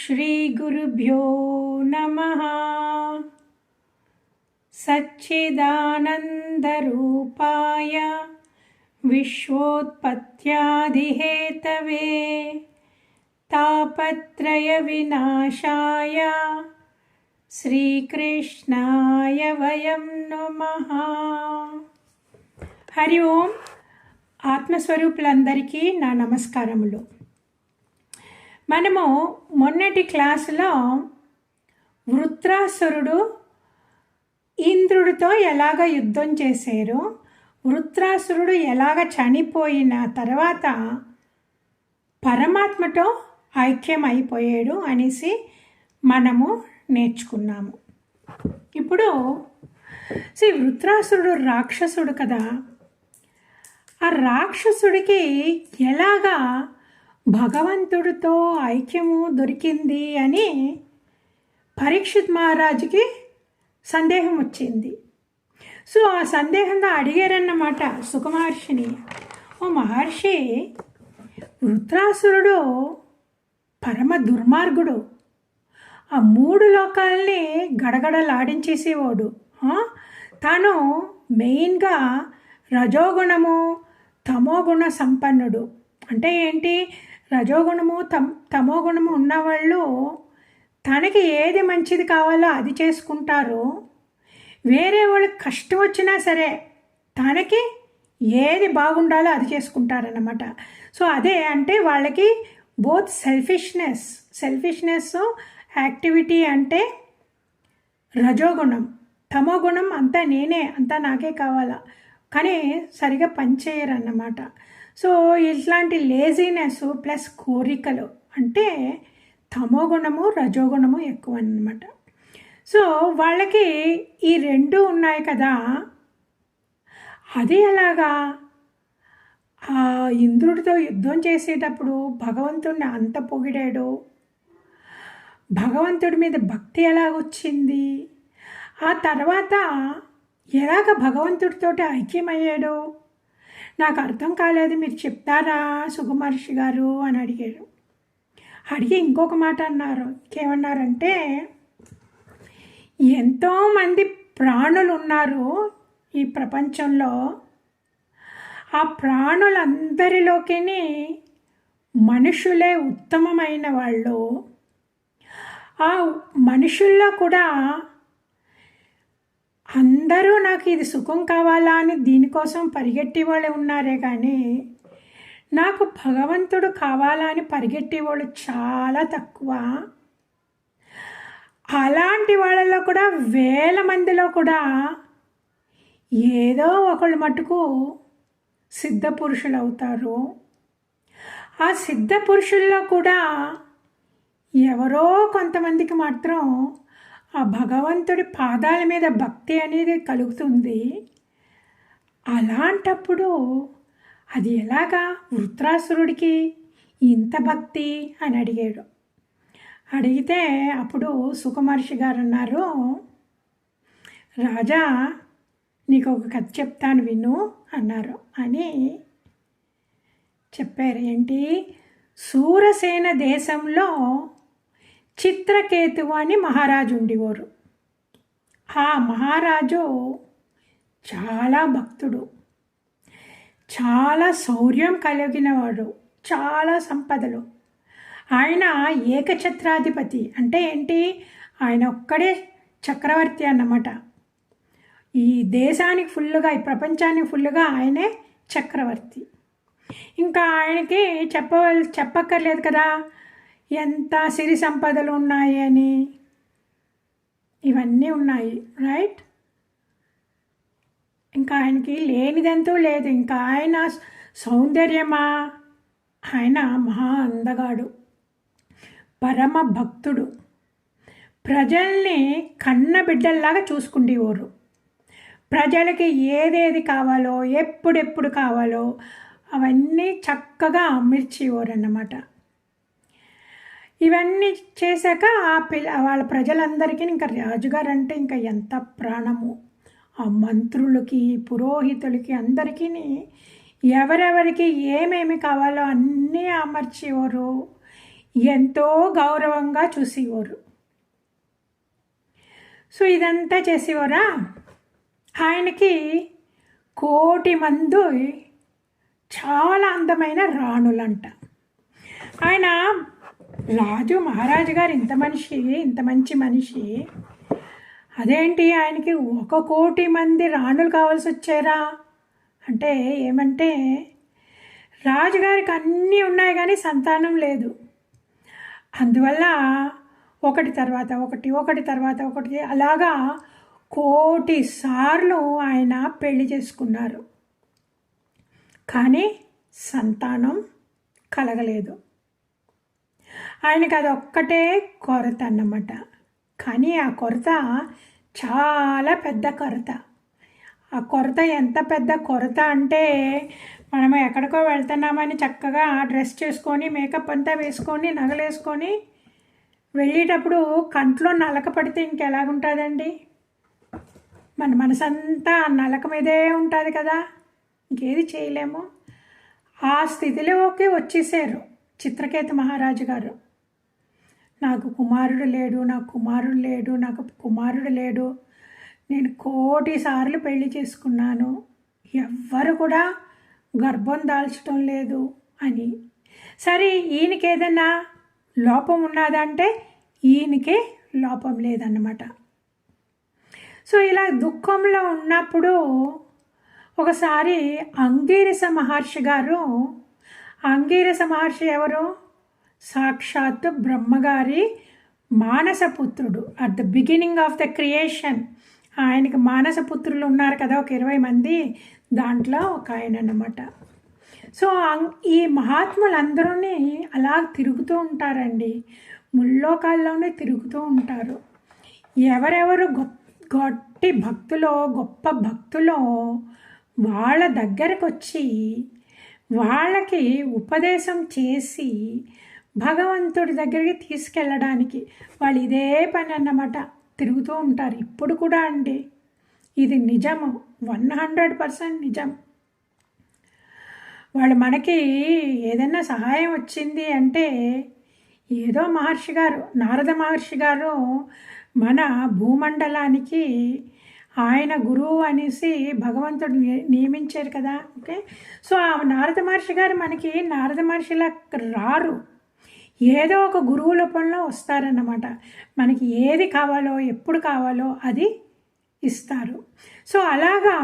श्रीगुरुभ्यो नमः। सच्चिदानन्दरूपाय विश्वोत्पत्त्यादिहेतवे तापत्रयविनाशाय श्रीकृष्णाय वयं नमः। हरि ओम। ఆత్మస్వరూపులందరికీ నా నమస్కారములు. మనము మొన్నటి క్లాసులో వృత్రాసురుడు ఇంద్రుడితో ఎలాగ యుద్ధం చేశారు, వృత్రాసురుడు ఎలాగ చనిపోయిన తర్వాత పరమాత్మతో ఐక్యం అయిపోయాడు అనేసి మనము నేర్చుకున్నాము. ఇప్పుడు వృత్రాసురుడు రాక్షసుడు కదా, ఆ రాక్షసుడికి ఎలాగా భగవంతుడితో ఐక్యము దొరికింది అని పరీక్షిత్ మహారాజుకి సందేహం వచ్చింది. ఆ సందేహంగా అడిగారన్నమాట సుఖమహర్షిని, ఓ మహర్షి, వృత్రాసురుడు పరమ దుర్మార్గుడు, ఆ 3 లోకాలని గడగడలాడించేసేవాడు. తాను మెయిన్గా రజోగుణము తమోగుణ సంపన్నుడు. అంటే ఏంటి, రజోగుణము తమోగుణము ఉన్నవాళ్ళు తనకి ఏది మంచిది కావాలో అది చేసుకుంటారు, వేరే వాళ్ళకి కష్టం వచ్చినా సరే తనకి ఏది బాగుండాలో అది చేసుకుంటారన్నమాట. అదే అంటే వాళ్ళకి బోత్ సెల్ఫిష్నెస్ యాక్టివిటీ అంటే రజోగుణం, తమోగుణం అంతా నేనే, అంతా నాకే కావాలా, కానీ సరిగా పనిచేయరు అన్నమాట. ఇట్లాంటి లేజినెస్ ప్లస్ కోరికలు అంటే తమోగుణము రజోగుణము ఎక్కువ అన్నమాట. వాళ్ళకి ఈ 2 ఉన్నాయి కదా. అది ఎలాగా ఇంద్రుడితో యుద్ధం చేసేటప్పుడు భగవంతుడిని అంత పొగిడాడు, భగవంతుడి మీద భక్తి ఎలాగొచ్చింది, ఆ తర్వాత ఎలాగ భగవంతుడితో ఐక్యమయ్యాడు, నాకు అర్థం కాలేదు, మీరు చెప్తారా సుఖమహర్షి గారు అని అడిగారు. అడిగి ఇంకొక మాట అన్నారు. ఇంకేమన్నారంటే, ఎంతోమంది ప్రాణులు ఉన్నారు ఈ ప్రపంచంలో, ఆ ప్రాణులందరిలోకి మనుషులే ఉత్తమమైన వాళ్ళు. ఆ మనుషుల్లో కూడా అందరూ నాకు ఇది సుఖం కావాలా అని దీనికోసం పరిగెట్టే వాళ్ళే ఉన్నారే కానీ నాకు భగవంతుడు కావాలా అని పరిగెట్టే వాళ్ళు చాలా తక్కువ. అలాంటి వాళ్ళలో కూడా 1000 మందిలో కూడా ఏదో ఒకళ్ళు మటుకు సిద్ధ పురుషులు అవుతారు. ఆ సిద్ధ పురుషుల్లో కూడా ఎవరో కొంతమందికి మాత్రం ఆ భగవంతుడి పాదాల మీద భక్తి అనేది కలుగుతుంది. అలాంటప్పుడు అది ఎలాగా వృత్రాసురుడికి ఇంత భక్తి అని అడిగాడు. అడిగితే అప్పుడు సుఖమహర్షి గారు అన్నారు, రాజా నీకు ఒక కథ చెప్తాను విను అన్నారు. అని చెప్పారు. ఏంటి, సూరసేన దేశంలో చిత్రకేతువు అని మహారాజు ఉండేవారు. ఆ మహారాజు చాలా భక్తుడు, చాలా శౌర్యం కలిగినవాడు, చాలా సంపదలు. ఆయన ఏకఛత్రాధిపతి. అంటే ఏంటి, ఆయన ఒక్కడే చక్రవర్తి అన్నమాట. ఈ దేశానికి ఫుల్లుగా, ఈ ప్రపంచానికి ఫుల్లుగా ఆయనే చక్రవర్తి. ఇంకా ఆయనకి చెప్పక్కర్లేదు కదా ఎంత సిరి సంపదలు ఉన్నాయి అని. ఇవన్నీ ఉన్నాయి, రైట్. ఇంకా ఆయనకి లేనిదంతూ లేదు. ఇంకా ఆయన సౌందర్యమా, ఆయన మహా అందగాడు, పరమ భక్తుడు, ప్రజల్ని కన్న బిడ్డల్లాగా చూసుకుండేవారు. ప్రజలకి ఏదేది కావాలో ఎప్పుడెప్పుడు కావాలో అవన్నీ చక్కగా అమర్చేవారు అన్నమాట. ఇవన్నీ చేశాక వాళ్ళ ప్రజలందరికీ ఇంకా రాజుగారు అంటే ఇంకా ఎంత ప్రాణము. ఆ మంత్రులకి పురోహితులకి అందరికీ ఎవరెవరికి ఏమేమి కావాలో అన్నీ అమర్చేవారు. ఎంతో గౌరవంగా చూసేవారు. సో ఇదంతా చేసేవారా. ఆయనకి 1,000,000 మంది చాలా అందమైన రాణులంట. ఆయన రాజు మహారాజు గారు ఇంత మంచి మనిషి, అదేంటి ఆయనకి 1,000,000 మంది రాణులు కావాల్సి వచ్చారా అంటే ఏమంటే, రాజుగారికి అన్నీ ఉన్నాయి కానీ సంతానం లేదు. అందువల్ల ఒకటి తర్వాత ఒకటి అలాగా 1,000,000 సార్లు ఆయన పెళ్లి చేసుకున్నారు, కానీ సంతానం కలగలేదు. ఆయనకి అదొక్కటే కొరత అన్నమాట. కానీ ఆ కొరత చాలా పెద్ద కొరత. ఆ కొరత ఎంత పెద్ద కొరత అంటే, మనము ఎక్కడికో వెళ్తున్నామని చక్కగా డ్రెస్ చేసుకొని మేకప్ అంతా వేసుకొని నగలేసుకొని వెళ్ళేటప్పుడు కంట్లో నలక పడితే ఇంకెలాగుంటుందండి? మన మనసంతా నలక మీదే ఉంటుంది కదా, ఇంకేది చేయలేము. ఆ స్థితిలోకి వచ్చేసారు చిత్రకేతు మహారాజు గారు. నాకు కుమారుడు లేడు, నేను 1,000,000 సార్లు పెళ్లి చేసుకున్నాను, ఎవ్వరు కూడా గర్భం దాల్చడం లేదు అని. సరే, ఈయనకి ఏదైనా లోపం ఉన్నదంటే ఈయనకే లోపం లేదన్నమాట. సో ఇలా దుఃఖంలో ఉన్నప్పుడు ఒకసారి అంగీరస మహర్షి ఎవరు? సాక్షాత్తు బ్రహ్మగారి మానసపుత్రుడు. At the beginning of the creation ఆయనకి మానసపుత్రులు ఉన్నారు కదా, ఒక 20 మంది, దాంట్లో ఒక ఆయన అన్నమాట. సో ఈ మహాత్ములందరూ అలా తిరుగుతూ ఉంటారండి, ముల్లోకాల్లోనే తిరుగుతూ ఉంటారు. ఎవరెవరు గొప్ప భక్తులో వాళ్ళ దగ్గరకు వచ్చి వాళ్ళకి ఉపదేశం చేసి భగవంతుడి దగ్గరికి తీసుకెళ్ళడానికి వాళ్ళు ఇదే పని అన్నమాట, తిరుగుతూ ఉంటారు. ఇప్పుడు కూడా అండి, ఇది నిజము, 100% నిజం. వాళ్ళు మనకి ఏదైనా సహాయం వచ్చింది అంటే, ఏదో నారద మహర్షి గారు మన భూమండలానికి ఆయన గురువు అనేసి భగవంతుడు నియమించారు కదా. ఓకే, సో ఆ నారద మహర్షి గారు మనకి నారద మహర్షిలా రారు, ఏదో ఒక గురువు రూపంలో వస్తారన్నమాట. మనకి ఏది కావాలో ఎప్పుడు కావాలో అది ఇస్తారు. సో అలాగా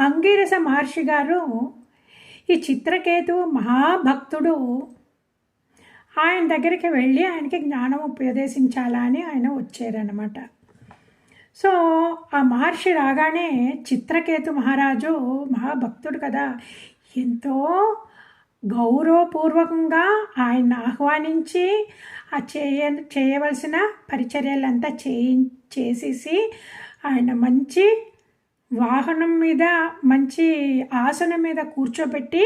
అంగీరస మహర్షి గారు ఈ చిత్రకేతు మహాభక్తుడు ఆయన దగ్గరికి వెళ్ళి ఆయనకి జ్ఞానం ఉపదేశించాలా అని ఆయన వచ్చారన్నమాట. సో ఆ మహర్షి రాగానే చిత్రకేతు మహారాజు మహాభక్తుడు కదా, ఎంతో గౌరవపూర్వకంగా ఆయన ఆహ్వానించి ఆ చేయవలసిన పరిచర్యలంతా చేసేసి ఆయన మంచి వాహనం మీద మంచి ఆసనం మీద కూర్చోబెట్టి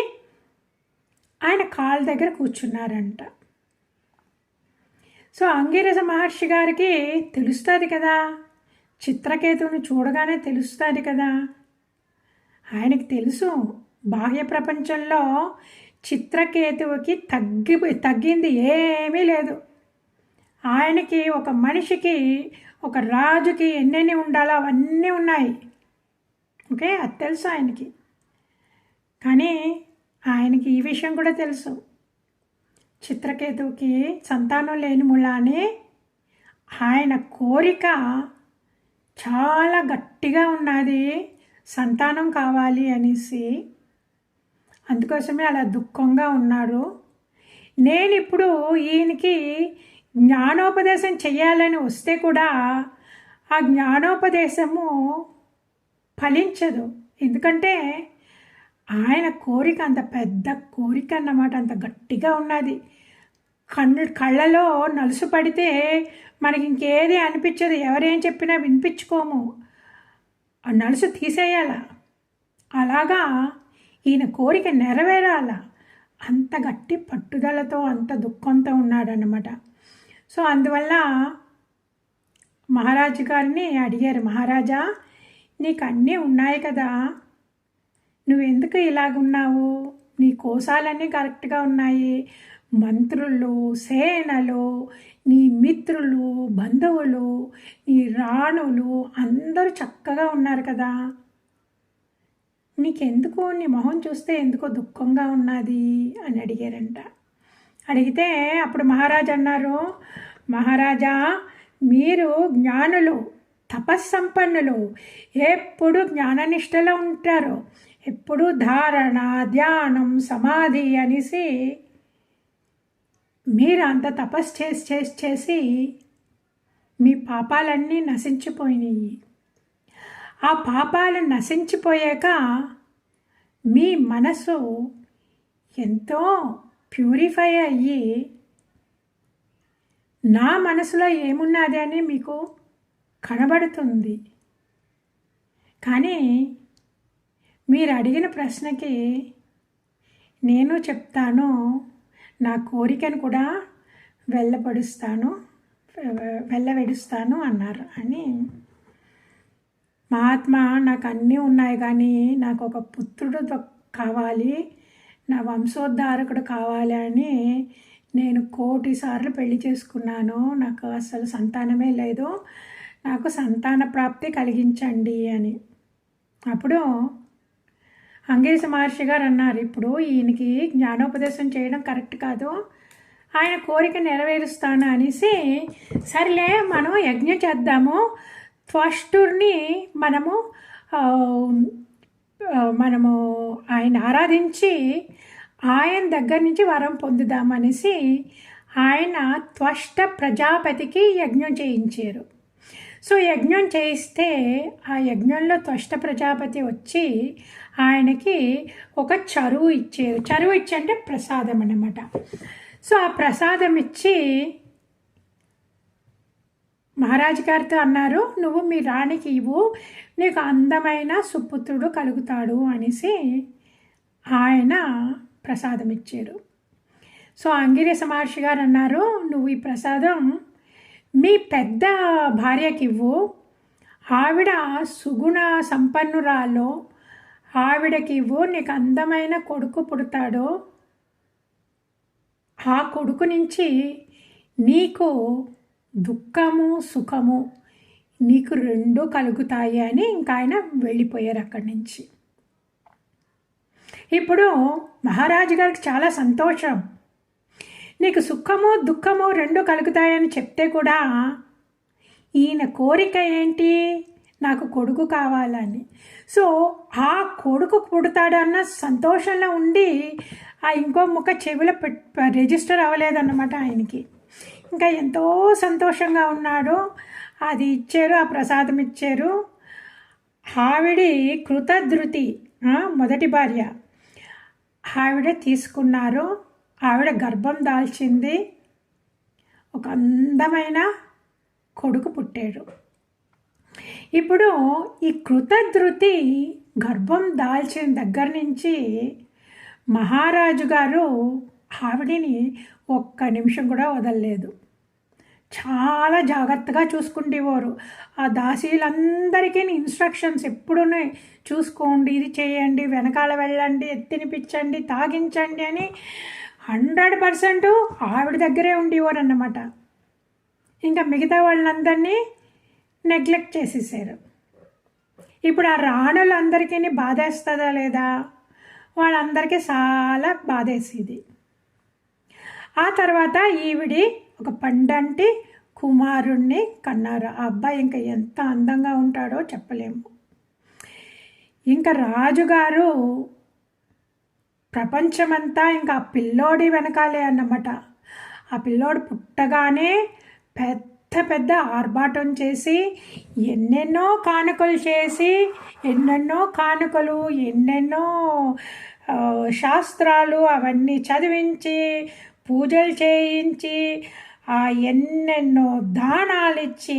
ఆయన కాళ్ళ దగ్గర కూర్చున్నారంట. సో అంగీరస మహర్షి గారికి తెలుస్తుంది కదా, చిత్రకేతువుని చూడగానే తెలుస్తుంది కదా. ఆయనకి తెలుసు బాహ్య ప్రపంచంలో చిత్రకేతువుకి తగ్గింది ఏమీ లేదు. ఆయనకి ఒక మనిషికి ఒక రాజుకి ఎన్నెన్ని ఉండాలో అవన్నీ ఉన్నాయి. ఓకే, అది తెలుసు ఆయనకి. కానీ ఆయనకి ఈ విషయం కూడా తెలుసు, చిత్రకేతువుకి సంతానం లేని మూలానే ఆయన కోరిక చాలా గట్టిగా ఉన్నది, సంతానం కావాలి అనేసి. అందుకోసమే అలా దుఃఖంగా ఉన్నాడు. నేను ఇప్పుడు ఈయనకి జ్ఞానోపదేశం చెయ్యాలని వస్తే కూడా ఆ జ్ఞానోపదేశము ఫలించదు. ఎందుకంటే ఆయన కోరిక అంత పెద్ద కోరిక అన్నమాట, అంత గట్టిగా ఉన్నది. కళ్ళలో నలుసు పడితే మనకి ఇంకేది అనిపించదు, ఎవరేం చెప్పినా వినిపించుకోము, ఆ నలుసు తీసేయాల. అలాగా ఈయన కోరిక నెరవేరాల, అంత గట్టి పట్టుదలతో అంత దుఃఖంతో ఉన్నాడన్నమాట. సో అందువల్ల మహారాజు గారిని అడిగారు, మహారాజా నీకు అన్నీ ఉన్నాయి కదా, నువ్వెందుకు ఇలాగున్నావు? నీ కోసాలన్నీ కరెక్ట్గా ఉన్నాయి, మంత్రులు, సేనలు, నీ మిత్రులు, బంధువులు, నీ రాణులు అందరూ చక్కగా ఉన్నారు కదా, నీకెందుకు నీ మొహం చూస్తే ఎందుకో దుఃఖంగా ఉన్నది అని అడిగారంట. అడిగితే అప్పుడు మహారాజు అన్నారు, మహారాజా మీరు జ్ఞానులు, తపస్సంపన్నులు, ఎప్పుడు జ్ఞాననిష్టలో ఉంటారు, ఎప్పుడు ధారణ, ధ్యానం, సమాధి అనేసి మీరు అంత తపస్సు చేసి చేసి చేసి మీ పాపాలన్నీ నశించిపోయినాయి. ఆ పాపాలు నశించిపోయాక మీ మనసు ఎంతో ప్యూరిఫై అయ్యి నా మనసులో ఏమున్నది అని మీకు కనబడుతుంది. కానీ మీరు అడిగిన ప్రశ్నకి నేను చెప్తాను, నా కోరికను కూడా వెళ్ళవెడుస్తాను అన్నారు. అని మహాత్మా నాకు అన్నీ ఉన్నాయి కానీ నాకు ఒక పుత్రుడు కావాలి, నా వంశోద్ధారకుడు కావాలి అని నేను 1,000,000 సార్లు పెళ్లి చేసుకున్నాను, నాకు అసలు సంతానమే లేదు, నాకు సంతాన ప్రాప్తి కలిగించండి అని. అప్పుడు అంగీరస మహర్షి గారు అన్నారు, ఇప్పుడు ఈయనకి జ్ఞానోపదేశం చేయడం కరెక్ట్ కాదు, ఆయన కోరిక నెరవేరుస్తాను అనేసి, సరేలే మనం యజ్ఞం చేద్దాము, త్వష్టుర్ని మనము ఆయన ఆరాధించి ఆయన దగ్గర నుంచి వరం పొందుదామనేసి ఆయన త్వష్ట ప్రజాపతికి యజ్ఞం చేయించారు. సో యజ్ఞం చేయిస్తే ఆ యజ్ఞంలో త్వష్ట ప్రజాపతి వచ్చి ఆయనకి ఒక చరువు ఇచ్చారు. చరువు ఇచ్చి అంటే ప్రసాదం అన్నమాట. సో ఆ ప్రసాదం ఇచ్చి మహారాజు గారితో అన్నారు, నువ్వు మీ రాణికి ఇవ్వు, నీకు అందమైన సుపుత్రుడు కలుగుతాడు అనేసి ఆయన ప్రసాదం ఇచ్చారు. సో అంగిరస మహర్షి గారు అన్నారు, నువ్వు ఈ ప్రసాదం మీ పెద్ద భార్యకి ఇవ్వు, ఆవిడ సుగుణ సంపన్నురాలో, ఆవిడకి ఇవ్వు, నీకు అందమైన కొడుకు పుడతాడు, ఆ కొడుకు నుంచి నీకు దుఃఖము సుఖము నీకు రెండు కలుగుతాయి అని ఇంకా ఆయన వెళ్ళిపోయారు అక్కడి నుంచి. ఇప్పుడు మహారాజు గారికి చాలా సంతోషం, నీకు సుఖము దుఃఖము రెండు కలుగుతాయని చెప్తే కూడా ఈయన కోరిక ఏంటి, నాకు కొడుకు కావాలని. సో ఆ కొడుకు పుడతాడన్న సంతోషంలో ఉండి ఆ ఇంకో ముక్క చెవిలో రిజిస్టర్ అవ్వలేదన్నమాట ఆయనకి. ఇంకా ఎంతో సంతోషంగా ఉన్నాడు. అది ఇచ్చారు, ఆ ప్రసాదం ఇచ్చారు. ఆవిడ కృతధృతి మొదటి భార్య, ఆవిడ తీసుకున్నారు, ఆవిడ గర్భం దాల్చింది, ఒక అందమైన కొడుకు పుట్టాడు. ఇప్పుడు ఈ కృతధృతి గర్భం దాల్చిన దగ్గర నుంచి మహారాజు గారు ఆవిడిని ఒక్క నిమిషం కూడా వదలలేదు, చాలా జాగ్రత్తగా చూసుకుంటేవారు. ఆ దాసీలందరికీ ఇన్స్ట్రక్షన్స్ ఎప్పుడూ చూసుకోండి, ఇది చేయండి, వెనకాల వెళ్ళండి, తినిపించండి, తాగించండి అని 100% ఆవిడ దగ్గరే ఉండేవారు అన్నమాట. ఇంకా మిగతా వాళ్ళందరినీ నెగ్లెక్ట్ చేసేసారు. ఇప్పుడు ఆ రాణులందరికీ బాధేస్తుందా లేదా, వాళ్ళందరికీ చాలా బాధేసేది. ఆ తర్వాత ఈవిడి ఒక పండంటి కుమారుణ్ణి కన్నారు. ఆ అబ్బాయి ఇంకా ఎంత అందంగా ఉంటాడో చెప్పలేము. ఇంకా రాజుగారు ప్రపంచమంతా ఇంకా ఆ పిల్లోడి వెనకాలే అన్నమాట. ఆ పిల్లోడు పుట్టగానే పెద్ద పెద్ద ఆర్భాటం చేసి ఎన్నెన్నో కానుకలు చేసి, ఎన్నెన్నో కానుకలు, ఎన్నెన్నో శాస్త్రాలు అవన్నీ చదివించి, పూజలు చేయించి, ఎన్నెన్నో దానాలు ఇచ్చి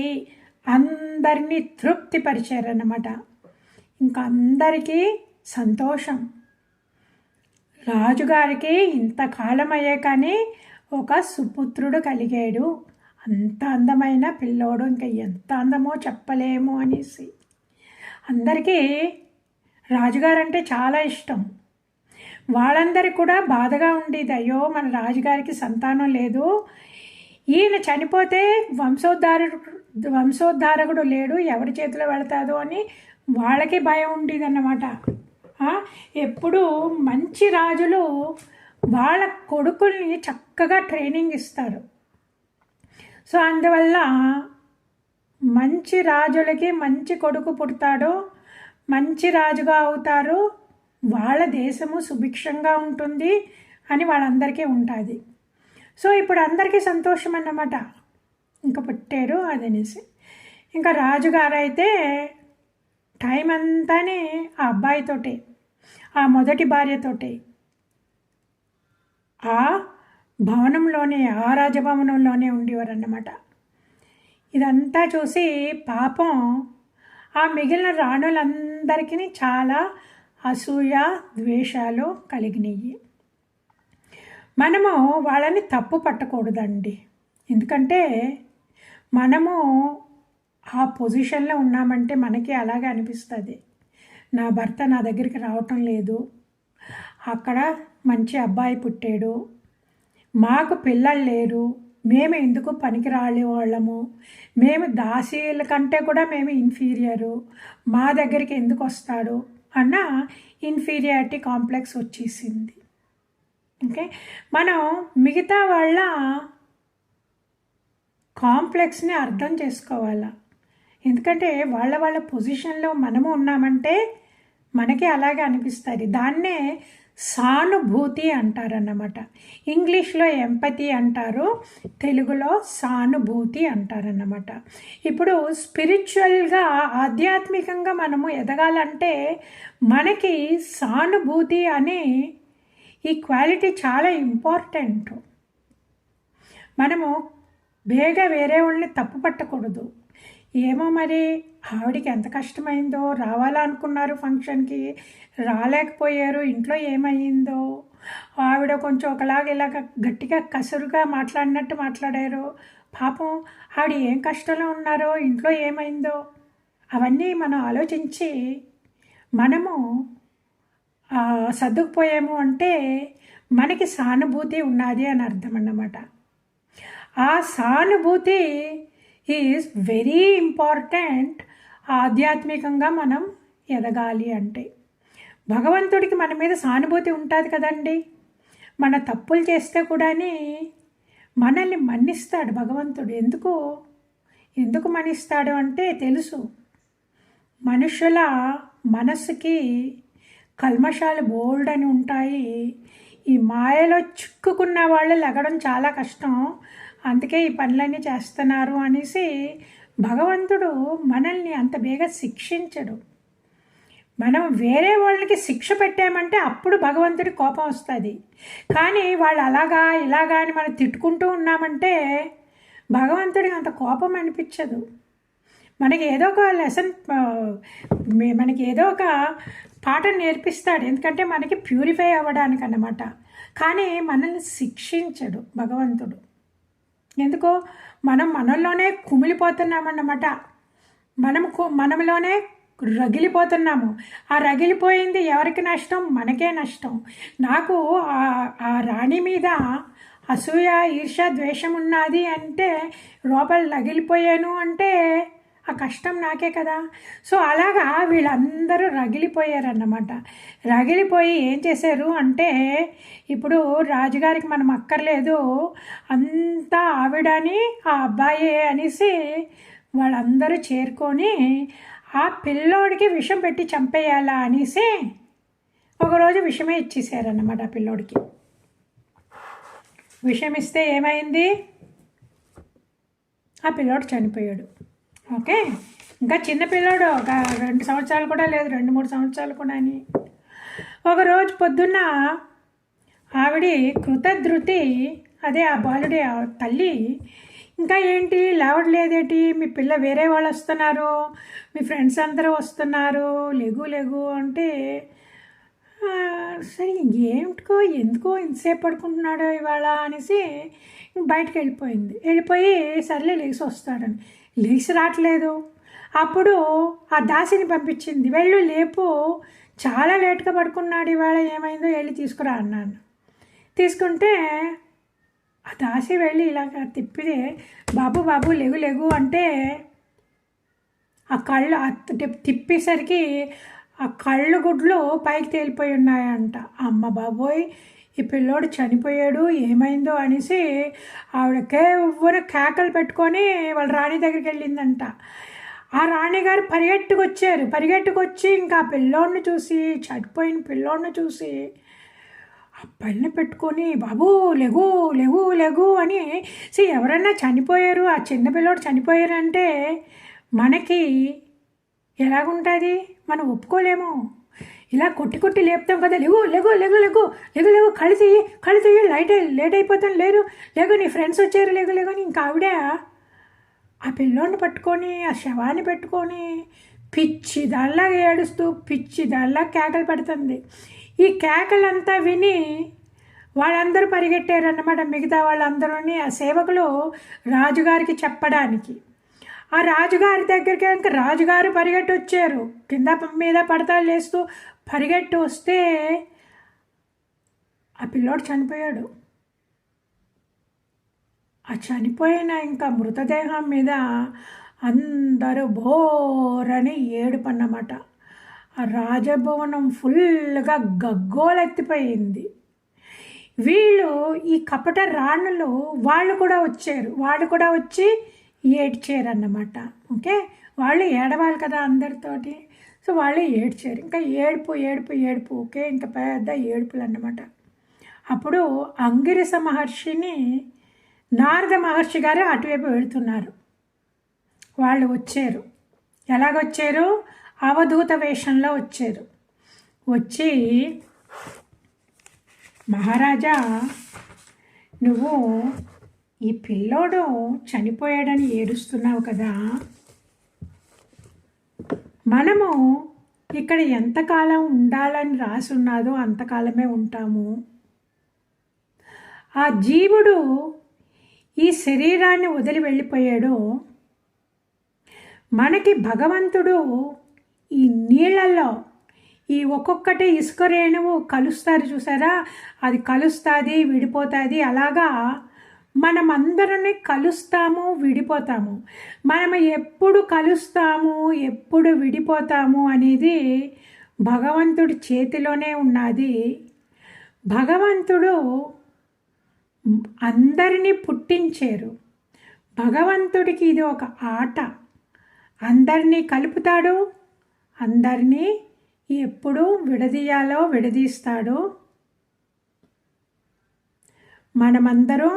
అందరినీ తృప్తిపరిచారన్నమాట. ఇంకా అందరికీ సంతోషం. రాజుగారికి ఇంతకాలం అయ్యే కానీ ఒక సుపుత్రుడు కలిగాడు, అంత అందమైన పిల్లోడు, ఇంకా ఎంత అందమో చెప్పలేము అనేసి అందరికీ రాజుగారంటే చాలా ఇష్టం. వాళ్ళందరికీ కూడా బాధగా ఉండేది. అయ్యో మన రాజుగారికి సంతానం లేదు, ఈయన చనిపోతే వంశోద్ధారకుడు లేడు, ఎవరి చేతిలో వెళతాదో అని వాళ్ళకి భయం ఉండేదన్నమాట. ఎప్పుడు మంచి రాజులు వాళ్ళ కొడుకుల్ని చక్కగా ట్రైనింగ్ ఇస్తారు. సో అందువల్ల మంచి రాజులకి మంచి కొడుకు పుడతాడు, మంచి రాజుగా అవుతారు, వాళ్ళ దేశము సుభిక్షంగా ఉంటుంది అని వాళ్ళందరికీ ఉంటుంది. సో ఇప్పుడు అందరికీ సంతోషం అన్నమాట, ఇంకా పుట్టాడు అదనేసి. ఇంకా రాజుగారు అయితే టైం అంతానే ఆ అబ్బాయితోటే, ఆ మొదటి భార్యతోటే, ఆ భవనంలోనే, ఆ రాజభవనంలోనే ఉండేవారన్నమాట. ఇదంతా చూసి పాపం ఆ మిగిలిన రాణులందరికీ చాలా అసూయ ద్వేషాలు కలిగినాయి. మనము వాళ్ళని తప్పు పట్టకూడదండి, ఎందుకంటే మనము ఆ పొజిషన్లో ఉన్నామంటే మనకి అలాగే అనిపిస్తుంది. నా భర్త నా దగ్గరికి రావటం లేదు, అక్కడ మంచి అబ్బాయి పుట్టాడు, మాకు పిల్లలు లేరు, మేము ఎందుకు పనికి రాలే వాళ్ళము, మేము దాసీల కంటే కూడా మేము ఇన్ఫీరియరు, మా దగ్గరికి ఎందుకు వస్తాడు అన్న ఇన్ఫీరియారిటీ కాంప్లెక్స్ వచ్చేసింది. ఓకే, మనం మిగతా వాళ్ళ కాంప్లెక్స్ని అర్థం చేసుకోవాలా, ఎందుకంటే వాళ్ళ పొజిషన్లో మనము ఉన్నామంటే మనకి అలాగే అనిపిస్తుంది. దాన్నే సానుభూతి అంటారన్నమాట. ఇంగ్లీష్లో ఎంపతి అంటారు, తెలుగులో సానుభూతి అంటారన్నమాట. ఇప్పుడు స్పిరిచువల్గా ఆధ్యాత్మికంగా మనము ఎదగాలంటే మనకి సానుభూతి అనే ఈ క్వాలిటీ చాలా ఇంపార్టెంట్. మనము వేరే వాళ్ళని తప్పు పట్టకూడదు. ఏమో మరి ఆవిడికి ఎంత కష్టమైందో, రావాలనుకున్నారు ఫంక్షన్కి, రాలేకపోయారు, ఇంట్లో ఏమైందో, ఆవిడ కొంచెం ఒకలాగా ఇలాగ గట్టిగా కసురుగా మాట్లాడినట్టు మాట్లాడారు, పాపం ఆవిడ ఏం కష్టంలో ఉన్నారో, ఇంట్లో ఏమైందో, అవన్నీ మనం ఆలోచించి మనము సర్దుకుపోయాము అంటే మనకి సానుభూతి ఉన్నది అని అర్థం అన్నమాట. ఆ సానుభూతి ఈజ్ వెరీ ఇంపార్టెంట్ ఆధ్యాత్మికంగా మనం ఎదగాలి అంటే. భగవంతుడికి మన మీద సానుభూతి ఉంటుంది కదండి, మన తప్పులు చేస్తే కూడా మనల్ని మన్నిస్తాడు భగవంతుడు. ఎందుకు మన్నిస్తాడు అంటే తెలుసు, మనుషుల మనసుకి కల్మషాలు బోల్డ్ అని ఉంటాయి, ఈ మాయలో చిక్కుకున్న వాళ్ళు లెగడం చాలా కష్టం, అందుకే ఈ పనులన్నీ చేస్తున్నారు అనేసి భగవంతుడు మనల్ని అంత బేగా శిక్షించడు. మనం వేరే వాళ్ళకి శిక్ష పెట్టామంటే అప్పుడు భగవంతుడి కోపం వస్తుంది, కానీ వాళ్ళు ఇలాగా అని మనం తిట్టుకుంటూ ఉన్నామంటే భగవంతుడికి అంత కోపం అనిపించదు. మనకి ఏదో ఒక లెసన్, మనకి ఏదో ఒక పాఠం నేర్పిస్తాడు, ఎందుకంటే మనకి ప్యూరిఫై అవ్వడానికి అన్నమాట. కానీ మనల్ని శిక్షించడు భగవంతుడు. ఎందుకో మనలోనే కుమిలిపోతున్నామన్నమాట, మనలోనే రగిలిపోతున్నాము. ఆ రగిలిపోయింది ఎవరికి నష్టం? మనకే నష్టం. నాకు ఆ రాణి మీద అసూయ, ఈర్ష, ద్వేషం ఉన్నది అంటే, లోపల రగిలిపోయాను అంటే ఆ కష్టం నాకే కదా. సో అలాగా వీళ్ళందరూ రగిలిపోయారన్నమాట. రగిలిపోయి ఏం చేశారు అంటే, ఇప్పుడు రాజుగారికి మనం అక్కర్లేదు, అంతా ఆవిడని ఆ అబ్బాయే అనేసి వాళ్ళందరూ చేరుకొని ఆ పిల్లోడికి విషం పెట్టి చంపేయాలా అనేసి ఒకరోజు విషమే ఇచ్చేసారన్నమాట. ఆ పిల్లోడికి విషం ఇస్తే ఏమైంది, ఆ పిల్లోడు చనిపోయాడు. ఓకే, ఇంకా చిన్నపిల్లాడు, ఒక 2 సంవత్సరాలు కూడా లేదు, 2-3 సంవత్సరాలు కూడా అని. ఒకరోజు పొద్దున్న ఆవిడ కృతధృతి, అదే ఆ బాలుడి తల్లి, ఇంకా ఏంటి లేవట్లేదేటి, మీ పిల్ల వేరే వాళ్ళు వస్తున్నారు, మీ ఫ్రెండ్స్ అందరూ వస్తున్నారు, లెగు అంటే, సరే ఏమిటికో ఎందుకో ఇంతసేపు పడుకుంటున్నాడో ఇవాళ అనేసి బయటకు వెళ్ళిపోయి సర్లే లేచి వస్తాడని, లేచి రావట్లేదు. అప్పుడు ఆ దాసిని పంపించింది, వెళ్ళు లేపు చాలా లేట్గా పడుకున్నాడు ఇవాళ, ఏమైందో వెళ్ళి తీసుకురా అన్నాను. తీసుకుంటే ఆ దాసి వెళ్ళి ఇలాగ తిప్పితే, బాబు బాబు లెగు లెగు అంటే ఆ కళ్ళు తిప్పేసరికి ఆ కళ్ళు గుడ్లు పైకి తేలిపోయి ఉన్నాయంట. అమ్మ బాబోయ్, ఈ పిల్లోడు చనిపోయాడు, ఏమైందో అనేసి ఆవిడ కేకలు పెట్టుకొని వాళ్ళ రాణి దగ్గరికి వెళ్ళిందంట. ఆ రాణిగారు పరిగెట్టుకొచ్చి ఇంకా ఆ పిల్లోడిని చూసి, చనిపోయిన పిల్లోడిని చూసి ఆ పళ్ళని పెట్టుకొని, బాబు లెగు లెగు లెగు అని. ఎవరైనా చనిపోయారు, ఆ చిన్న పిల్లోడు చనిపోయారంటే మనకి ఎలాగుంటుంది, మనం ఒప్పుకోలేము. ఇలా కొట్టి లేపుతాం కదా, లెగు లెగు లెగు లెగు లెగు లెగు కళ్ళు తీయి లేట్ అయిపోతాను, లేగు నీ ఫ్రెండ్స్ వచ్చారు, లెగు లెగు అని. ఇంకా ఆవిడ ఆ పిల్లోని పట్టుకొని ఆ శవాన్ని పెట్టుకొని పిచ్చి దానిలాగా ఏడుస్తూ పిచ్చి దానిలాగా కేకలు పెడుతుంది. ఈ కేకలంతా విని వాళ్ళందరూ పరిగెట్టారన్నమాట, మిగతా వాళ్ళందరూ ఆ సేవకులు రాజుగారికి చెప్పడానికి. ఆ రాజుగారి దగ్గరికి కనుక రాజుగారు పరిగెట్టి వచ్చారు, కింద మీద పడతాలు లేస్తూ పరిగెట్టి వస్తే ఆ పిల్లోడు చనిపోయాడు. ఆ చనిపోయిన ఇంకా మృతదేహం మీద అందరూ బోరని ఏడుపన్నమాట. ఆ రాజభవనం ఫుల్గా గగ్గోలెత్తిపోయింది. వీళ్ళు ఈ కపట రాణులు వాళ్ళు కూడా వచ్చి ఏడ్చారన్నమాట. ఓకే, వాళ్ళు ఏడవాలి కదా అందరితోటి, సో వాళ్ళు ఏడ్చారు. ఇంకా ఏడుపు ఓకే, ఇంకా పెద్ద ఏడుపులు అన్నమాట. అప్పుడు అంగిరస మహర్షిని నారద మహర్షి గారు అటువైపు వెళుతున్నారు. వాళ్ళు వచ్చారు. ఎలాగొచ్చారు? అవధూత వేషంలో వచ్చారు. వచ్చి, మహారాజా, నువ్వు ఈ పిల్లోడు చనిపోయాడని ఏడుస్తున్నావు కదా, మనము ఇక్కడ ఎంతకాలం ఉండాలని రాసి ఉన్నదో అంతకాలమే ఉంటాము. ఆ జీవుడు ఈ శరీరాన్ని వదిలి వెళ్ళిపోయాడు. మనకి భగవంతుడు ఈ నీళ్ళల్లో ఈ ఒక్కొక్కటి ఇసుక రేణువు కలుస్తారు చూసారా, అది కలుస్తుంది విడిపోతుంది. అలాగా మనమందరం కలుస్తాము విడిపోతాము. మనం ఎప్పుడు కలుస్తాము ఎప్పుడు విడిపోతాము అనేది భగవంతుడి చేతిలోనే ఉన్నది. భగవంతుడు అందరినీ పుట్టించారు. భగవంతుడికి ఇది ఒక ఆట. అందరినీ కలుపుతాడు, అందరినీ ఎప్పుడు విడదీయాలో విడదీస్తాడు. మనమందరం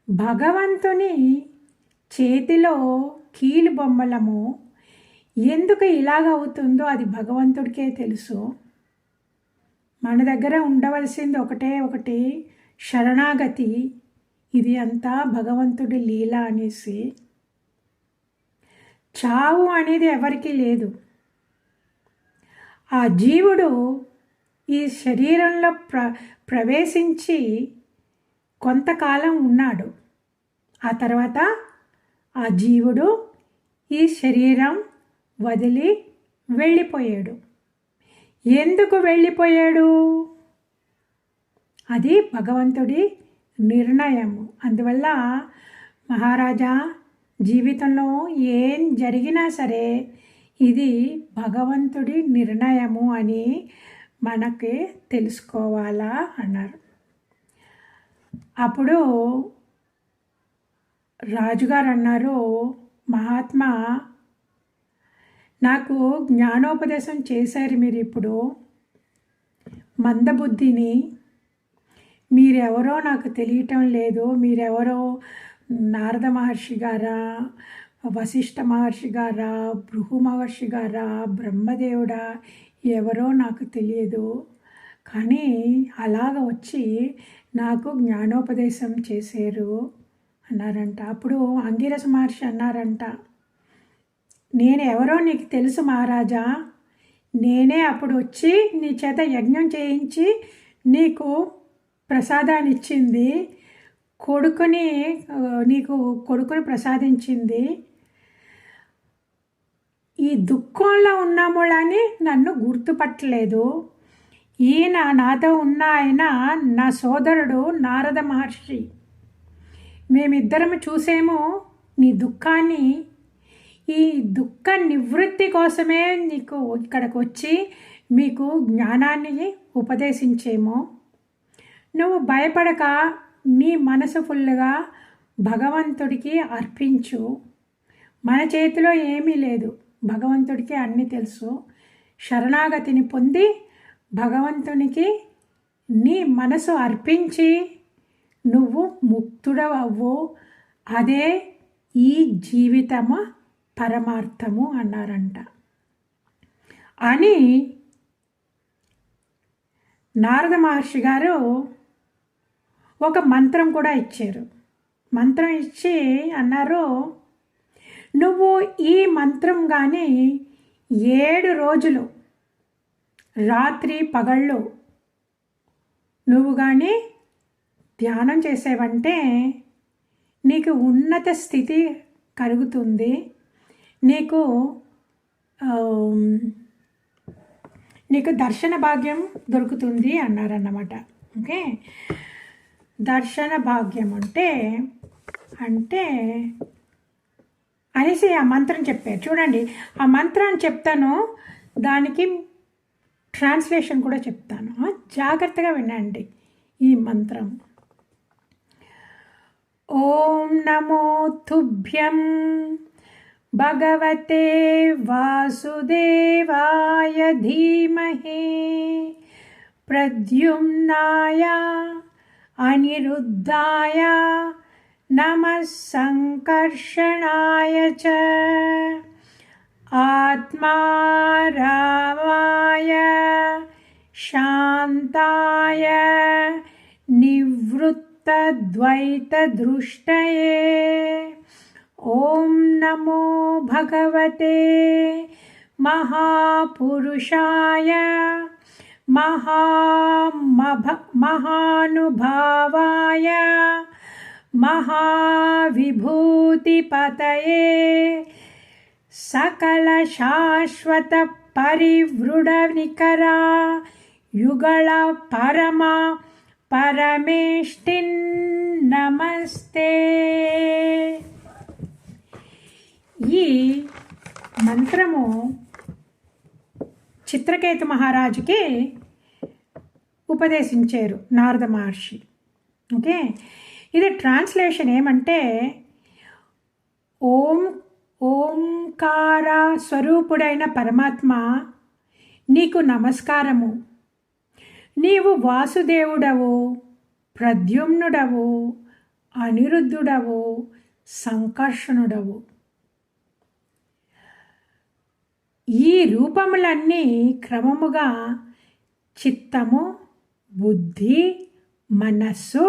భగవంతుని చేతిలో కీలు బొమ్మలము. ఎందుకు ఇలాగ అవుతుందో అది భగవంతుడికే తెలుసు. మన దగ్గర ఉండవలసింది ఒకటి శరణాగతి. ఇది అంతా భగవంతుడి లీల అనేసి. చావు అనేది ఎవరికీ లేదు. ఆ జీవుడు ఈ శరీరంలో ప్రవేశించి కొంతకాలం ఉన్నాడు. ఆ తర్వాత ఆ జీవుడు ఈ శరీరం వదిలి వెళ్ళిపోయాడు. ఎందుకు వెళ్ళిపోయాడు? అది భగవంతుడి నిర్ణయము. అందువల్ల మహారాజా, జీవితంలో ఏం జరిగినా సరే ఇది భగవంతుడి నిర్ణయము అని మనకి తెలుసుకోవాలా అన్నారు. అప్పుడు రాజుగారు అన్నారు, మహాత్మా, నాకు జ్ఞానోపదేశం చేశారు మీరు. ఇప్పుడు మందబుద్ధిని, మీరెవరో నాకు తెలియటం లేదు. మీరెవరో నారద మహర్షి గారా, వశిష్ఠ మహర్షి గారా, భృగు మహర్షి గారా, బ్రహ్మదేవుడా, ఎవరో నాకు తెలియదు. కానీ అలాగ వచ్చి నాకు జ్ఞానోపదేశం చేశారు అన్నారంట. అప్పుడు అంగిరస మహర్షి అన్నారంట, నేను ఎవరో నీకు తెలుసు మహారాజా. నేనే అప్పుడు వచ్చి నీ చేత యజ్ఞం చేయించి నీకు ప్రసాదాన్ని ఇచ్చింది, నీకు కొడుకుని ప్రసాదించింది. ఈ దుఃఖంలో ఉన్నాములని నన్ను గుర్తుపట్టలేదు. ఈయన నాతో ఉన్న ఆయన నా సోదరుడు నారద మహర్షి. మేమిద్దరము చూసేమో నీ దుఃఖాన్ని. ఈ దుఃఖ నివృత్తి కోసమే నీకు ఇక్కడికి వచ్చి మీకు జ్ఞానాన్ని ఉపదేశించేమో. నువ్వు భయపడక నీ మనసు ఫుల్గా భగవంతుడికి అర్పించు. మన చేతిలో ఏమీ లేదు, భగవంతుడికి అన్నీ తెలుసు. శరణాగతిని పొంది భగవంతునికి నీ మనసు అర్పించి నువ్వు ముక్తుడవవు. అదే ఈ జీవితము పరమార్థము అన్నారంట. అని నారద మహర్షి గారు ఒక మంత్రం కూడా ఇచ్చారు. మంత్రం ఇచ్చి అన్నారు, నువ్వు ఈ మంత్రం కానీ 7 రోజులు రాత్రి పగళ్ళు నువ్వు కానీ ధ్యానం చేసేవంటే నీకు ఉన్నత స్థితి కలుగుతుంది. నీకు దర్శన భాగ్యం దొరుకుతుంది అన్నారన్నమాట. ఓకే, దర్శన భాగ్యం అంటే అనేసి ఆ మంత్రం చెప్పారు. చూడండి, ఆ మంత్రాన్ని చెప్తాను, దానికి ట్రాన్స్లేషన్ కూడా చెప్తాను. జాగ్రత్తగా వినండి ఈ మంత్రం. ఓం నమో తుభ్యం భగవతే వాసుదేవాయ ధీమహి ప్రద్యుమ్నాయ అనిరుద్ధాయ నమః సంకర్షణాయ చ ఆత్మా రామాయ శాంతాయ నివృత్తద్వైతదృష్టయే. ఓం నమో భగవతే మహాపురుషాయ మహానుభావాయ మహావిభూతిపతయే సకల శాశ్వత పరివృఢనికరా యుగళ పరమేష్టిన్ నమస్తే. ఈ మంత్రము చిత్రకేతు మహారాజుకి ఉపదేశించారు నారద మహర్షి. ఓకే, ఇది ట్రాన్స్లేషన్ ఏమంటే, ఓంకార స్వరూపుడైన పరమాత్మ నీకు నమస్కారము. నీవు వాసుదేవుడవు, ప్రద్యుమ్నుడవు, అనిరుద్ధుడవు, సంకర్షణుడవు. ఈ రూపములన్నీ క్రమముగా చిత్తము, బుద్ధి, మనస్సు,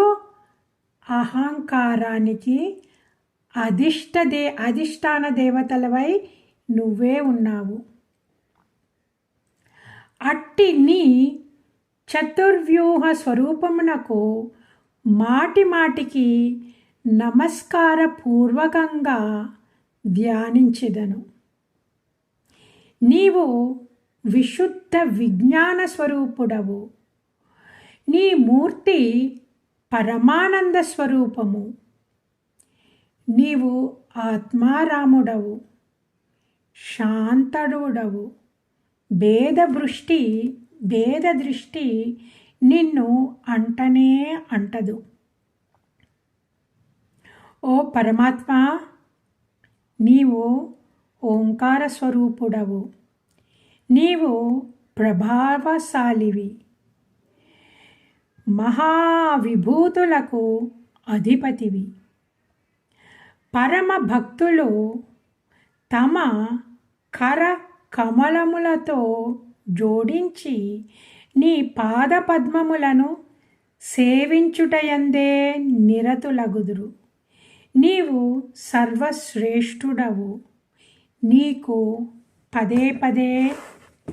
అహంకారానికి అధిష్టాన దేవతలవై నువ్వే ఉన్నావు. అట్టి నీ చతుర్వ్యూహ స్వరూపమునకు మాటిమాటికి నమస్కారపూర్వకంగా ధ్యానించెదను. నీవు విశుద్ధ విజ్ఞాన స్వరూపుడవు. నీ మూర్తి పరమానంద స్వరూపము. నీవు ఆత్మారాముడవు, శాంతడుడవు. భేద దృష్టి నిన్ను అంటనే అంటదు. ఓ పరమాత్మ, నీవు ఓంకార స్వరూపుడవు. నీవు ప్రభావశాలివి. మహావిభూతులకు అధిపతివి. పరమ భక్తులు తమ కర కమలములతో జోడించి నీ పాదపద్మములను సేవించుటయందే నిరతులగుదురు. నీవు సర్వశ్రేష్ఠుడవు. నీకు పదే పదే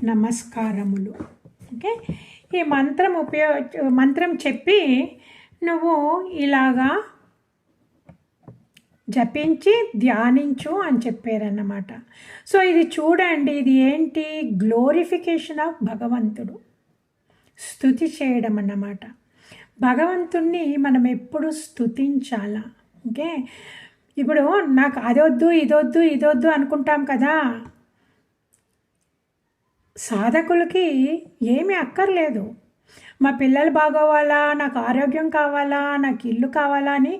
నమస్కారములు. ఓకే, ఈ మంత్రం చెప్పి నువ్వు ఇలాగా జపించి ధ్యానించు అని చెప్పారన్నమాట. సో ఇది చూడండి, ఇది ఏంటి? గ్లోరిఫికేషన్ ఆఫ్ భగవంతుడు, స్తుతి చేయడం అన్నమాట. భగవంతుణ్ణి మనం ఎప్పుడు స్తుతించాలా. ఓకే, ఇప్పుడు నాకు అదొద్దు ఇదొద్దు ఇదొద్దు అనుకుంటాం కదా. సాధకులకి ఏమీ అక్కర్లేదు. మా పిల్లలు బాగోవాలా, నాకు ఆరోగ్యం కావాలా, నాకు ఇల్లు కావాలా అని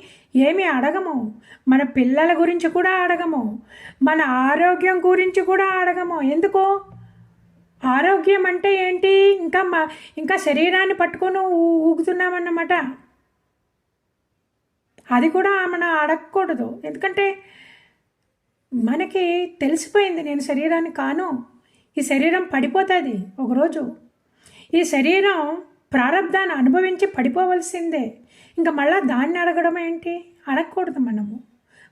ఏమీ అడగము. మన పిల్లల గురించి కూడా అడగము, మన ఆరోగ్యం గురించి కూడా అడగము. ఎందుకు? ఆరోగ్యం అంటే ఏంటి? ఇంకా శరీరాన్ని పట్టుకొని ఊగుతున్నామన్నమాట. అది కూడా మనం అడగకూడదు. ఎందుకంటే మనకి తెలిసిపోయింది, నేను శరీరాన్ని కాను. ఈ శరీరం పడిపోతుంది ఒకరోజు. ఈ శరీరం ప్రారంధాన్ని అనుభవించి పడిపోవలసిందే. ఇంకా మళ్ళీ దాన్ని అడగడం ఏంటి? అడగకూడదు మనము.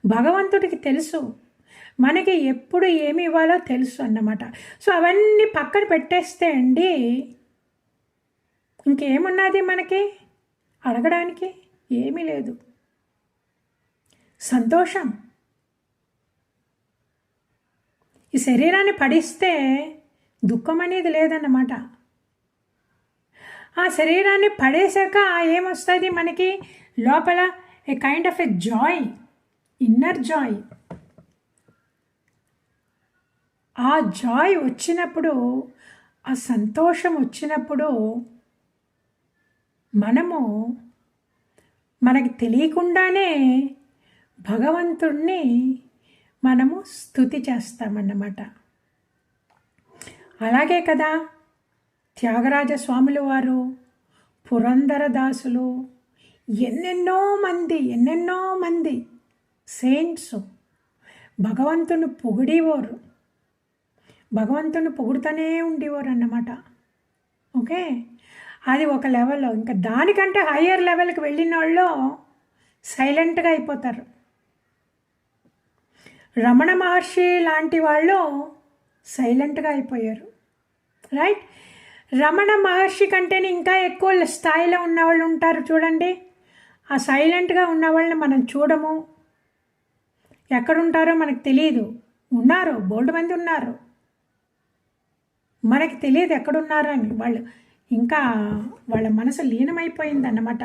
భగవంతుడికి తెలుసు మనకి ఎప్పుడు ఏమి ఇవ్వాలో తెలుసు అన్నమాట. సో అవన్నీ పక్కన పెట్టేస్తే అండి, ఇంకేమున్నది మనకి అడగడానికి? ఏమీ లేదు. సంతోషం. ఈ శరీరాన్ని పడిస్తే దుఃఖం అనేది లేదన్నమాట. ఆ శరీరాన్ని పడేశాక ఏమొస్తుంది మనకి? లోపల a kind of a joy, inner joy. ఆ జాయ్ వచ్చినప్పుడు, ఆ సంతోషం వచ్చినప్పుడు మనకి తెలియకుండానే భగవంతుణ్ణి మనము స్తుతి చేస్తామన్నమాట. అలాగే కదా త్యాగరాజ స్వాముల వారు, పురంధరదాసులు, ఎన్నెన్నో మంది సెయింట్స్ భగవంతుని పొగిడేవారు, భగవంతుని పొగుడుతూనే ఉండేవారు అన్నమాట. ఓకే, అది ఒక లెవెల్లో. ఇంకా దానికంటే హయ్యర్ లెవెల్కి వెళ్ళిన వాళ్ళు సైలెంట్గా అయిపోతారు. రమణ మహర్షి లాంటి వాళ్ళు సైలెంట్గా అయిపోయారు. రైట్? రమణ మహర్షి కంటేనే ఇంకా ఎక్కువ స్థాయిలో ఉన్నవాళ్ళు ఉంటారు చూడండి. ఆ సైలెంట్గా ఉన్న వాళ్ళని మనం చూడము, ఎక్కడుంటారో మనకు తెలియదు. ఉన్నారు, బోల్డ్ మంది ఉన్నారు, మనకి తెలియదు ఎక్కడున్నారు అని. ఇంకా వాళ్ళ మనసు లీనమైపోయిందన్నమాట.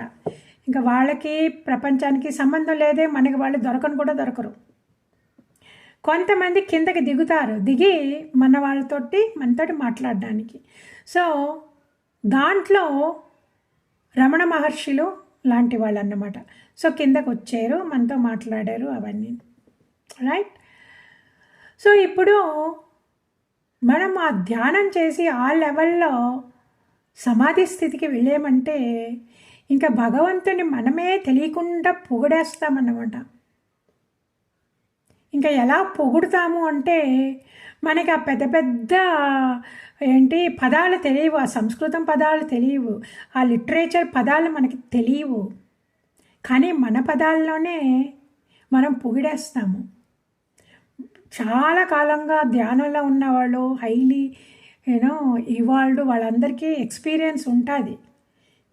ఇంకా వాళ్ళకి ప్రపంచానికి సంబంధం లేదే, మనకి వాళ్ళు దొరకరు. కొంతమంది కిందకి దిగుతారు, దిగి మనతోటి మాట్లాడడానికి. సో దాంట్లో రమణ మహర్షులు లాంటి వాళ్ళు అన్నమాట. సో కిందకు వచ్చారు, మనతో మాట్లాడారు, అవన్నీ. రైట్? సో ఇప్పుడు మనం ఆ ధ్యానం చేసి ఆ లెవెల్లో సమాధి స్థితికి వెళ్ళామంటే ఇంకా భగవంతుని మనమే తెలియకుండా పొగిడేస్తామన్నమాట. ఇంకా ఎలా పొగుడుతాము అంటే మనకి ఆ పెద్ద పెద్ద పదాలు తెలియవు, ఆ సంస్కృతం పదాలు తెలియవు, ఆ లిటరేచర్ పదాలు మనకి తెలియవు. కానీ మన పదాల్లోనే మనం పొగిడేస్తాము. చాలా కాలంగా ధ్యానంలో ఉన్నవాళ్ళు, హైలీ ఇవాళ్ళు, వాళ్ళందరికీ ఎక్స్పీరియన్స్ ఉంటుంది.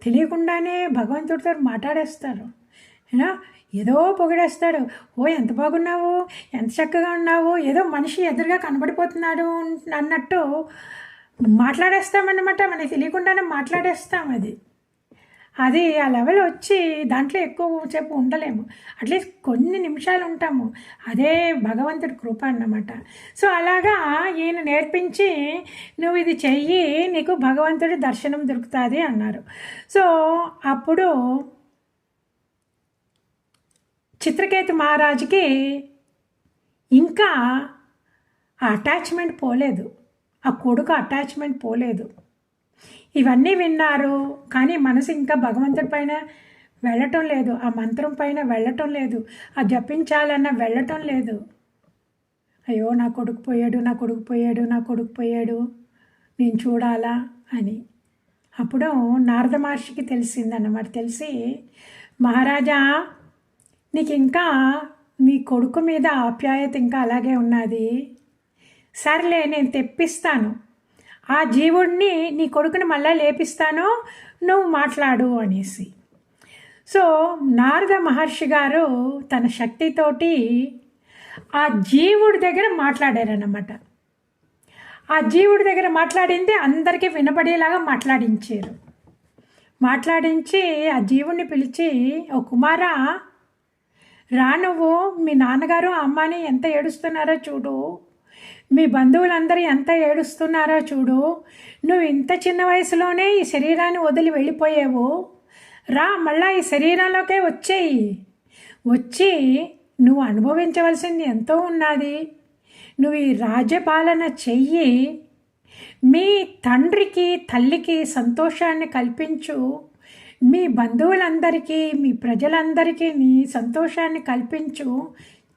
తెలియకుండానే భగవంతుడితో మాట్లాడేస్తారు. ఏదో పొగిడేస్తాడు. ఓ ఎంత బాగున్నావు, ఎంత చక్కగా ఉన్నావు, ఏదో మనిషి ఎదురుగా కనబడిపోతున్నాడు అన్నట్టు మాట్లాడేస్తామన్నమాట. మనకి తెలియకుండానే మాట్లాడేస్తాం. అది ఆ లెవెల్ వచ్చి దాంట్లో ఎక్కువ సేపు ఉండలేము, అట్లీస్ట్ కొన్ని నిమిషాలు ఉంటాము. అదే భగవంతుడి కృప అన్నమాట. సో అలాగా ఈయన నేర్పించి, నువ్వు ఇది చెయ్యి, నీకు భగవంతుడి దర్శనం దొరుకుతుంది అన్నారు. సో అప్పుడు చిత్రకేతు మహారాజుకి ఇంకా ఆ అటాచ్మెంట్ పోలేదు, ఆ కొడుకు అటాచ్మెంట్ పోలేదు. ఇవన్నీ విన్నారు, కానీ మనసు ఇంకా భగవంతుడి పైన వెళ్ళటం లేదు, ఆ మంత్రం పైన వెళ్ళటం లేదు, ఆ జపించాలన్న వెళ్ళటం లేదు. అయ్యో నా కొడుకు పోయాడు, నేను చూడాలా అని. అప్పుడు నారద మహర్షికి తెలిసిందన్నమాట. తెలిసి, మహారాజా నీకు ఇంకా నీ కొడుకు మీద ఆప్యాయత ఇంకా అలాగే ఉన్నది, సర్లే నేను తెప్పిస్తాను, ఆ జీవుడిని నీ కొడుకుని మళ్ళీ లేపిస్తాను, నువ్వు మాట్లాడు అనేసి. సో నారద మహర్షి గారు తన శక్తితోటి ఆ జీవుడి దగ్గర మాట్లాడారన్నమాట. ఆ జీవుడి దగ్గర మాట్లాడింది అందరికీ వినపడేలాగా మాట్లాడించారు. మాట్లాడించి ఆ జీవుడిని పిలిచి, ఓ కుమారా, రా, నువ్వు మీ నాన్నగారు అమ్మని ఎంత ఏడుస్తున్నారో చూడు, మీ బంధువులందరూ ఎంత ఏడుస్తున్నారో చూడు, నువ్వు ఇంత చిన్న వయసులోనే ఈ శరీరాన్ని వదిలి వెళ్ళిపోయావు, రా మళ్ళా ఈ శరీరంలోకే వచ్చేయి, వచ్చి నువ్వు అనుభవించవలసింది ఎంతో ఉన్నది, నువ్వు ఈ రాజ్యపాలన చెయ్యి, మీ తండ్రికి తల్లికి సంతోషాన్ని కల్పించు, మీ బంధువులందరికీ మీ ప్రజలందరికీ నీ సంతోషాన్ని కల్పించు,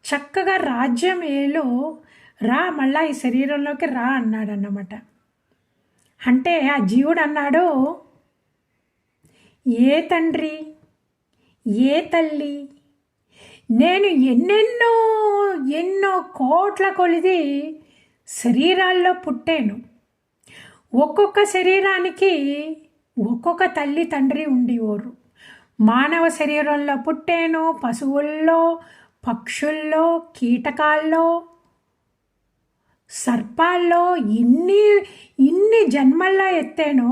చక్కగా రాజ్యం ఏలో, రా మళ్ళా ఈ శరీరంలోకి రా అన్నాడన్నమాట. అంటే ఆ జీవుడు అన్నాడు, ఏ తండ్రి ఏ తల్లి, నేను ఎన్నో కోట్ల కొలిది శరీరాల్లో పుట్టాను, ఒక్కొక్క శరీరానికి ఒక్కొక్క తల్లి తండ్రి ఉండేవారు. మానవ శరీరంలో పుట్టాను, పశువుల్లో, పక్షుల్లో, కీటకాల్లో, సర్పాల్లో, ఇన్ని జన్మల్లో ఎత్తాను.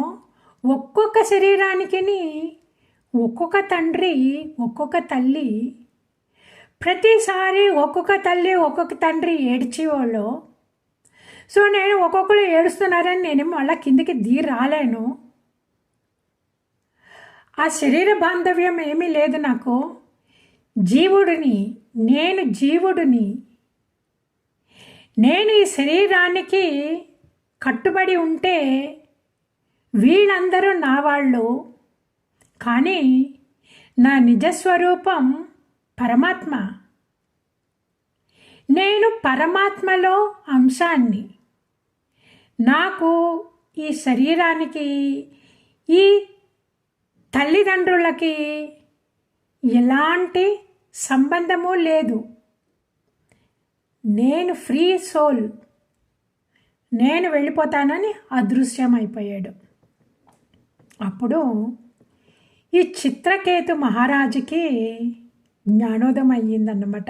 ఒక్కొక్క శరీరానికి ఒక్కొక్క తండ్రి ఒక్కొక్క తల్లి, ప్రతిసారి ఒక్కొక్క తల్లి ఒక్కొక్క తండ్రి ఏడ్చేవాళ్ళు. సో నేను ఒక్కొక్కరు ఏడుస్తున్నారని నేనేమో అలా కిందికి రాలేను. ఆ శరీర బాంధవ్యం ఏమీ లేదు నాకు. జీవుడిని, నేను జీవుడిని, నేను ఈ శరీరానికి కట్టుబడి ఉంటే వీళ్ళందరూ నా వాళ్ళు, కానీ నా నిజస్వరూపం పరమాత్మ. నేను పరమాత్మలో అంశాన్ని. నాకు ఈ శరీరానికి, ఈ తల్లిదండ్రులకి ఎలాంటి సంబంధము లేదు. నేను ఫ్రీ సోల్, నేను వెళ్ళిపోతానని అదృశ్యమైపోయాడు. అప్పుడు ఈ చిత్రకేతు మహారాజుకి జ్ఞానోదయం అయ్యిందన్నమాట.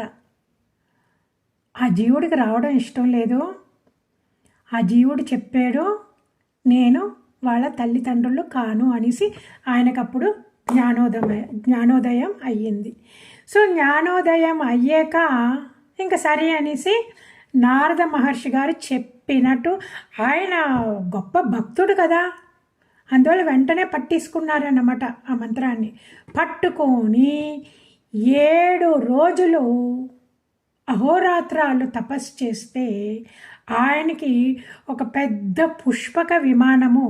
ఆ జీవుడికి రావడం ఇష్టం లేదు. ఆ జీవుడు చెప్పాడు, నేను వాళ్ళ తల్లిదండ్రులు కాను అనేసి ఆయనకప్పుడు జ్ఞానోదయం అయ్యింది. సో జ్ఞానోదయం అయ్యాక ఇంకా సరే అనేసి నారద మహర్షి గారు చెప్పినట్టు, ఆయన గొప్ప భక్తుడు కదా, అందువల్ల వెంటనే పట్టేసుకున్నారన్నమాట. ఆ మంత్రాన్ని పట్టుకొని 7 రోజులు అహోరాత్రాలు తపస్సు చేస్తే ఆయనకి ఒక పెద్ద పుష్పక విమానము,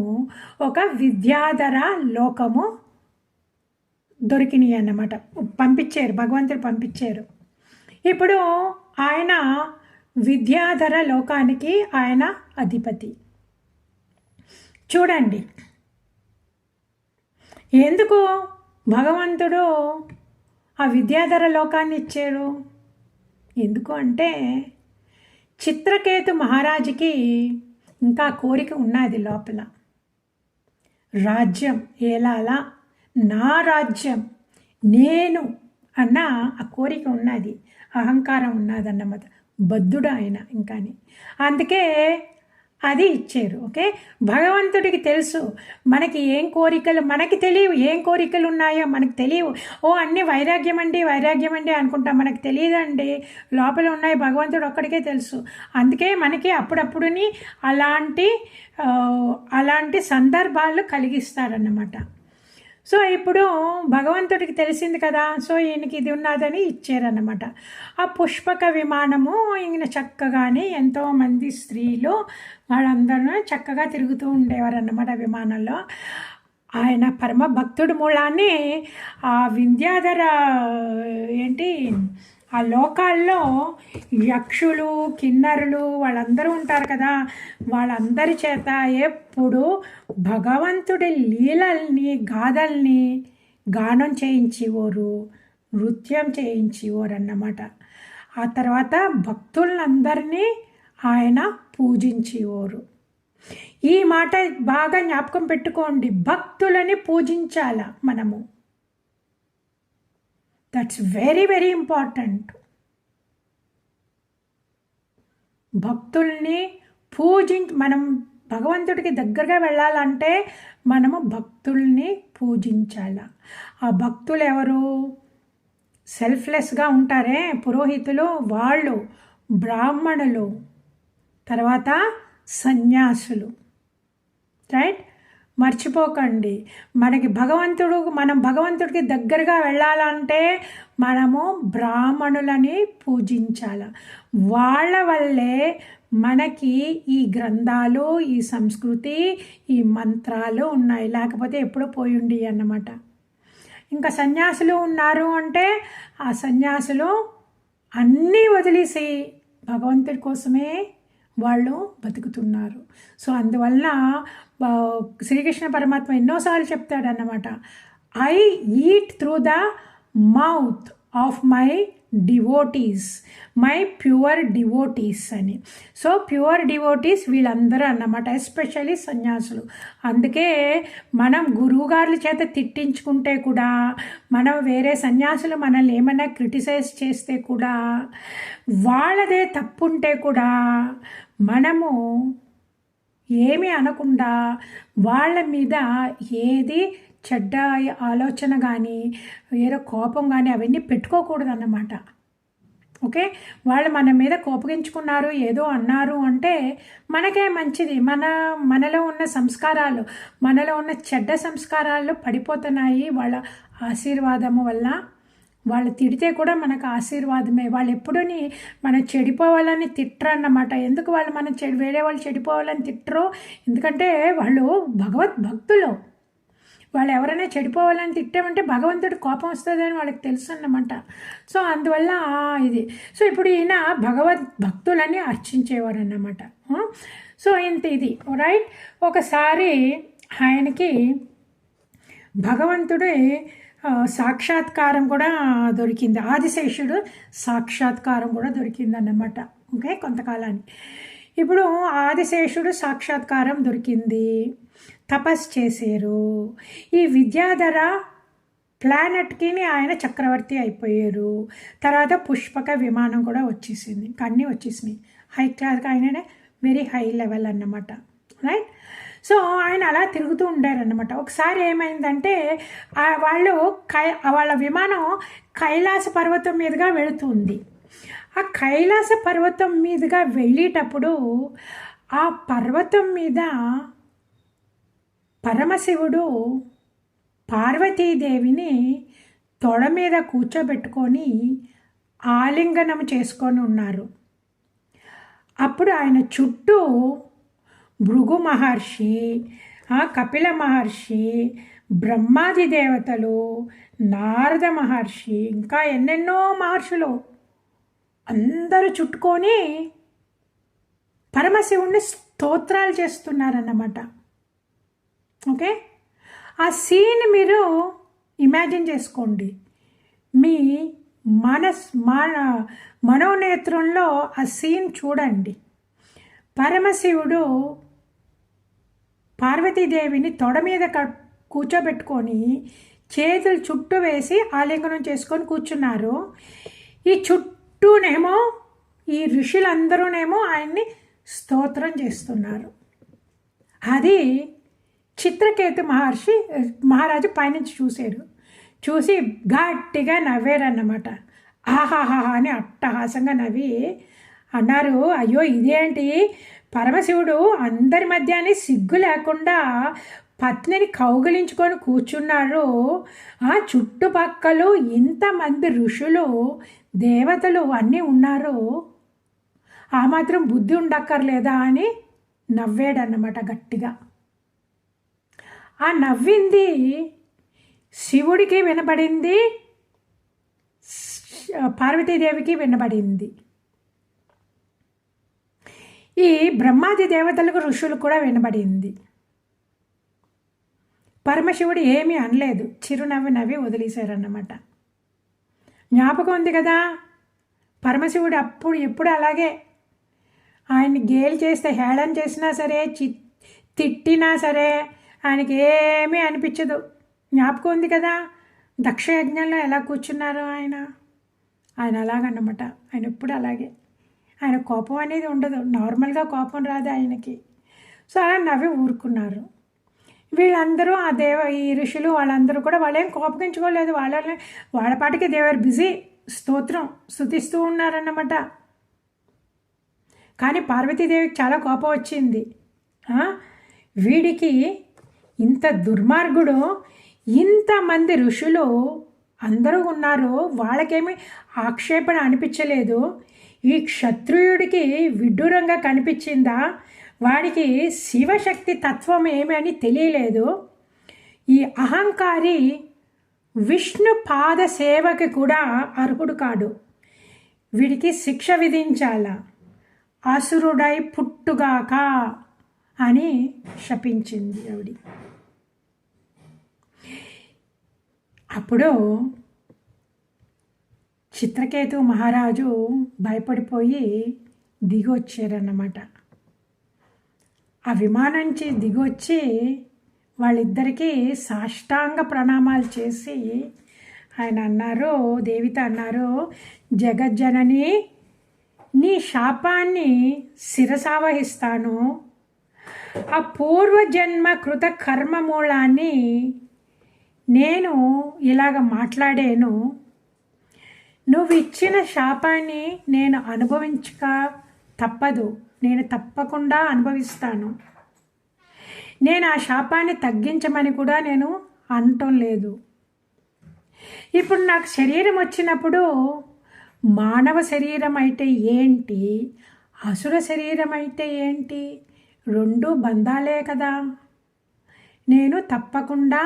ఒక విద్యాధర లోకము దొరికినాయి అన్నమాట. పంపించారు, భగవంతుడు పంపించారు. ఇప్పుడు ఆయన విద్యాధర లోకానికి ఆయన అధిపతి. చూడండి ఎందుకు భగవంతుడు ఆ విద్యాధర లోకాన్ని ఇచ్చారు. ఎందుకు అంటే చిత్రకేతు మహారాజుకి ఇంకా కోరిక ఉన్నది లోపల. రాజ్యం ఏలాలా, నా రాజ్యం నేను అన్న ఆ కోరిక ఉన్నది, అహంకారం ఉన్నదన్నమాట. బద్ధుడు ఆయన ఇంకాని, అందుకే అది ఇచ్చారు. ఓకే, భగవంతుడికి తెలుసు మనకి ఏం కోరికలు, మనకి తెలియవు ఏం కోరికలు ఉన్నాయో, మనకు తెలియవు. అన్నీ వైరాగ్యం అండి అనుకుంటాం, మనకు తెలియదండి లోపల ఉన్నాయి, భగవంతుడు ఒక్కడికే తెలుసు. అందుకే మనకి అప్పుడప్పుడుని అలాంటి సందర్భాలు కలిగిస్తారన్నమాట. సో ఇప్పుడు భగవంతుడికి తెలిసింది కదా, సో ఈయనకి ఇది ఉన్నదని ఇచ్చారన్నమాట. ఆ పుష్పక విమానము ఈయన చక్కగానే ఎంతోమంది స్త్రీలు వాళ్ళందరూ చక్కగా తిరుగుతూ ఉండేవారు అన్నమాట విమానంలో. ఆయన పరమ భక్తుడు మూలాన్ని ఆ వింధ్యాధర ఆ లోకాల్లో యక్షులు, కిన్నరులు వాళ్ళందరూ ఉంటారు కదా, వాళ్ళందరి చేత ఎప్పుడు భగవంతుడి లీలల్ని, గాథల్ని గానం చేయించేవారు, నృత్యం చేయించేవారు అన్నమాట. ఆ తర్వాత భక్తులందరినీ ఆయన పూజించేవారు. ఈ మాట బాగా జ్ఞాపకం పెట్టుకోండి, భక్తులని పూజించాల మనము. That's very very important. భక్తుల్ని మనం భగవంతుడికి దగ్గరగా వెళ్ళాలంటే మనము భక్తుల్ని పూజించాల. ఆ భక్తులు ఎవరు? సెల్ఫ్లెస్గా ఉంటారే పురోహితులు, వాళ్ళు, బ్రాహ్మణులు, తర్వాత సన్యాసులు. రైట్? మర్చిపోకండి. మనం భగవంతుడికి దగ్గరగా వెళ్ళాలంటే మనము బ్రాహ్మణులని పూజించాల. వాళ్ళ వల్లే మనకి ఈ గ్రంథాలు, ఈ సంస్కృతి, ఈ మంత్రాలు ఉన్నాయి. లేకపోతే ఎప్పుడో పోయిండి అన్నమాట. ఇంకా సన్యాసులు ఉన్నారు అంటే ఆ సన్యాసులు అన్నీ వదిలేసి భగవంతుడి కోసమే వాళ్ళు బతుకుతున్నారు. సో అందువల్ల శ్రీకృష్ణ పరమాత్మ ఎన్నోసార్లు చెప్తాడన్నమాట, I eat through the mouth of my devotees, my pure devotees అని. సో ప్యూర్ డివోటీస్ వీళ్ళందరూ అన్నమాట, ఎస్పెషల్లీ సన్యాసులు. అందుకే మనం గురువుగారుల చేత తిట్టించుకుంటే కూడా, మనం వేరే సన్యాసులు మనల్ని ఏమైనా క్రిటిసైజ్ చేస్తే కూడా, వాళ్ళదే తప్పుంటే కూడా మనము ఏమీ అనకుండా వాళ్ళ మీద ఏది చెడ్డ ఆలోచన కానీ ఏదో కోపం కానీ అవన్నీ పెట్టుకోకూడదు అన్నమాట. ఓకే, వాళ్ళు మన మీద కోపగించుకున్నారు, ఏదో అన్నారు అంటే మనకే మంచిది. మనలో ఉన్న సంస్కారాలు, మనలో ఉన్న చెడ్డ సంస్కారాలు పడిపోతున్నాయి వాళ్ళ ఆశీర్వాదము వల్ల. వాళ్ళు తిడితే కూడా మనకు ఆశీర్వాదమే. వాళ్ళు ఎప్పుడూని మనం చెడిపోవాలని తిట్టరన్నమాట. ఎందుకు వాళ్ళు వేరే వాళ్ళు చెడిపోవాలని తిట్టరు? ఎందుకంటే వాళ్ళు భక్తులు. వాళ్ళు ఎవరైనా చెడిపోవాలని తిట్టామంటే భగవంతుడి కోపం వస్తుందని వాళ్ళకి తెలుసు అన్నమాట. సో అందువల్ల ఇది. సో ఇప్పుడు ఈయన భక్తులని అర్చించేవారు అన్నమాట. సో ఇంత ఇది రైట్. ఒకసారి ఆయనకి భగవంతుడి సాక్షాత్కారం కూడా దొరికింది. ఆదిశేషుడు సాక్షాత్కారం కూడా దొరికింది అన్నమాట. ఓకే, కొంతకాలానికి. ఇప్పుడు ఆదిశేషుడు సాక్షాత్కారం దొరికింది, తపస్సు చేశారు. ఈ విద్యాధర ప్లానెట్కి ఆయన చక్రవర్తి అయిపోయారు. తర్వాత పుష్పక విమానం కూడా వచ్చేసింది, అన్నీ వచ్చేసినాయి. హై క్లాస్, ఆయననే వెరీ హై లెవెల్ అన్నమాట. రైట్. సో ఆయన అలా తిరుగుతూ ఉండారన్నమాట. ఒకసారి ఏమైందంటే వాళ్ళ విమానం కైలాస పర్వతం మీదుగా వెళుతుంది. ఆ కైలాస పర్వతం మీదుగా వెళ్ళేటప్పుడు ఆ పర్వతం మీద పరమశివుడు పార్వతీదేవిని తొడ మీద కూర్చోబెట్టుకొని ఆలింగనం చేసుకొని ఉన్నారు. అప్పుడు ఆయన చుట్టూ భృగు మహర్షి, కపిల మహర్షి, బ్రహ్మాది దేవతలు, నారద మహర్షి, ఇంకా ఎన్నెన్నో మహర్షులు అందరూ చుట్టుకొని పరమశివుణ్ణి స్తోత్రాలు చేస్తున్నారన్నమాట. ఓకే, ఆ సీన్ మీరు ఇమాజిన్ చేసుకోండి. మీ మనోనేత్రంలో ఆ సీన్ చూడండి. పరమశివుడు పార్వతీదేవిని తొడ మీద కూర్చోబెట్టుకొని చేతులు చుట్టూ వేసి ఆలింగనం చేసుకొని కూర్చున్నారు. ఈ చుట్టూనేమో ఈ ఋషులందరూనేమో ఆయన్ని స్తోత్రం చేస్తున్నారు. అది చిత్రకేతు మహారాజు పైనుంచి చూశారు. చూసి గట్టిగా నవ్వారన్నమాట. ఆహాహా అని అట్టహాసంగా నవ్వి అన్నారు, అయ్యో ఇదేంటి, పరమశివుడు అందరి మధ్యనే సిగ్గు లేకుండా పత్నిని కౌగిలించుకొని కూర్చున్నారు. ఆ చుట్టుపక్కల ఇంతమంది ఋషులు, దేవతలు అన్నీ ఉన్నారు, ఆ మాత్రం బుద్ధి ఉండక్కర్లేదా అని నవ్వాడన్నమాట గట్టిగా. ఆ నవ్వింది శివుడికి వినబడింది, పార్వతీదేవికి వినబడింది. ఈ బ్రహ్మాది దేవతలకు, ఋషులకు కూడా వినబడింది. పరమశివుడు ఏమీ అనలేదు, చిరునవ్వు నవ్వి వదిలేశారన్నమాట. జ్ఞాపకం ఉంది కదా, పరమశివుడు ఎప్పుడు అలాగే ఆయన్ని గేలి చేస్తే, హేళన చేసినా సరే, తిట్టినా సరే ఆయనకి ఏమీ అనిపించదు. జ్ఞాపకం ఉంది కదా, దక్షయజ్ఞంలో ఎలా కూర్చున్నారు ఆయన అలాగన్నమాట. ఆయన ఎప్పుడు అలాగే, ఆయన కోపం అనేది ఉండదు, నార్మల్గా కోపం రాదు ఆయనకి. సో అలా నవ్వి ఊరుకున్నారు. వీళ్ళందరూ ఈ ఋషులు వాళ్ళందరూ కూడా వాళ్ళేం కోపగించుకోలేదు, వాళ్ళ పాటికి దేవర్ బిజీ స్తోత్రం స్తుతిస్తూ ఉన్నారన్నమాట. కానీ పార్వతీదేవికి చాలా కోపం వచ్చింది. వీడికి ఇంత దుర్మార్గుడు, ఇంతమంది ఋషులు అందరూ ఉన్నారు, వాళ్ళకేమీ ఆక్షేపణ అనిపించలేదు. ఈ క్షత్రియుడికి విడ్డూరంగా కనిపించిందా, వాడికి శివశక్తి తత్వం ఏమి అని తెలియలేదు. ఈ అహంకారి విష్ణు పాద సేవకి కూడా అర్హుడు కాడు, వీడికి శిక్ష విధించాల, అసురుడై పుట్టుగాక అని శపించింది ఆవిడ. అప్పుడు చిత్రకేతు మహారాజు భయపడిపోయి దిగొచ్చారన్నమాట. ఆ విమానం నుంచి దిగొచ్చి వాళ్ళిద్దరికీ సాష్టాంగ ప్రణామాలు చేసి ఆయన అన్నారు, దేవితో అన్నారు, జగజ్జనని నీ శాపాన్ని శిరసావహిస్తాను, ఆ పూర్వజన్మ కృత కర్మ మూలాన్ని నేను ఇలాగ మాట్లాడాను, నువ్వు ఇచ్చిన శాపాన్ని నేను అనుభవించక తప్పదు, నేను తప్పకుండా అనుభవిస్తాను. నేను ఆ శాపాన్ని తగ్గించమని కూడా నేను అనటం లేదు. ఇప్పుడు నాకు శరీరం వచ్చినప్పుడు మానవ శరీరం అయితే ఏంటి, అసుర శరీరం అయితే ఏంటి, రెండు బంధాలే కదా, నేను తప్పకుండా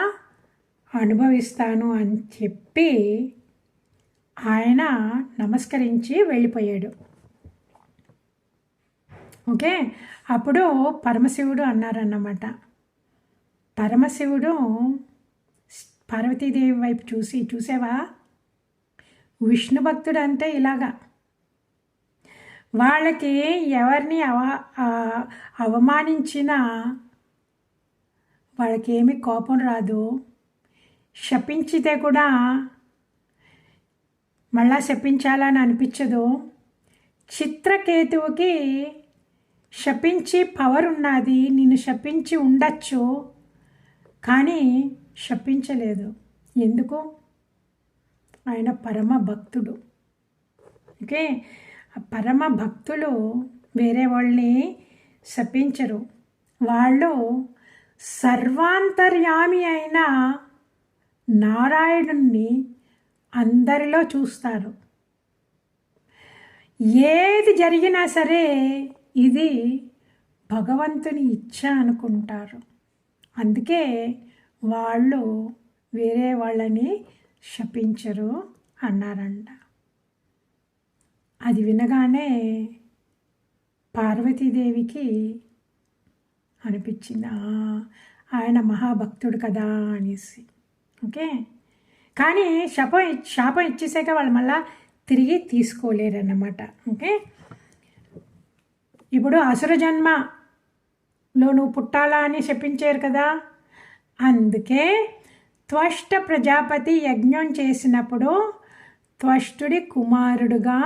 అనుభవిస్తాను అని చెప్పి ఆయన నమస్కరించి వెళ్ళిపోయాడు. ఓకే, అప్పుడు పరమశివుడు అన్నారన్నమాట. పరమశివుడు పార్వతీదేవి వైపు చూసావా, విష్ణు భక్తుడు అంటే ఇలాగా, వాళ్ళకి ఎవరిని అవమానించినా వాళ్ళకి ఏమీ కోపం రాదు, శపించితే కూడా మళ్ళా శపించాలని అనిపించదు. చిత్రకేతువుకి శపించి పవర్ ఉన్నది, నిన్ను శపించి ఉండొచ్చు, కానీ శపించలేదు. ఎందుకు? ఆయన పరమ భక్తుడు. ఓకే, పరమ భక్తులు వేరే వాళ్ళని శపించరు, వాళ్ళు సర్వాంతర్యామి అయిన నారాయణుణ్ణి అందరిలో చూస్తారు. ఏది జరిగినా సరే ఇది భగవంతుని ఇచ్చ అనుకుంటారు. అందుకే వాళ్ళు వేరే వాళ్ళని శపించరు అన్నారంట. అది వినగానే పార్వతీదేవికి అనిపించింది, ఆయన మహాభక్తుడు కదా అనేసి. ఓకే, కానీ శాపం ఇచ్చేసాక వాళ్ళు మళ్ళా తిరిగి తీసుకోలేరన్నమాట. ఓకే, ఇప్పుడు అసుర జన్మలో నువ్వు పుట్టాలా అని శపించారు కదా, అందుకే త్వష్ట ప్రజాపతి యజ్ఞం చేసినప్పుడు త్వష్టుడి కుమారుడుగా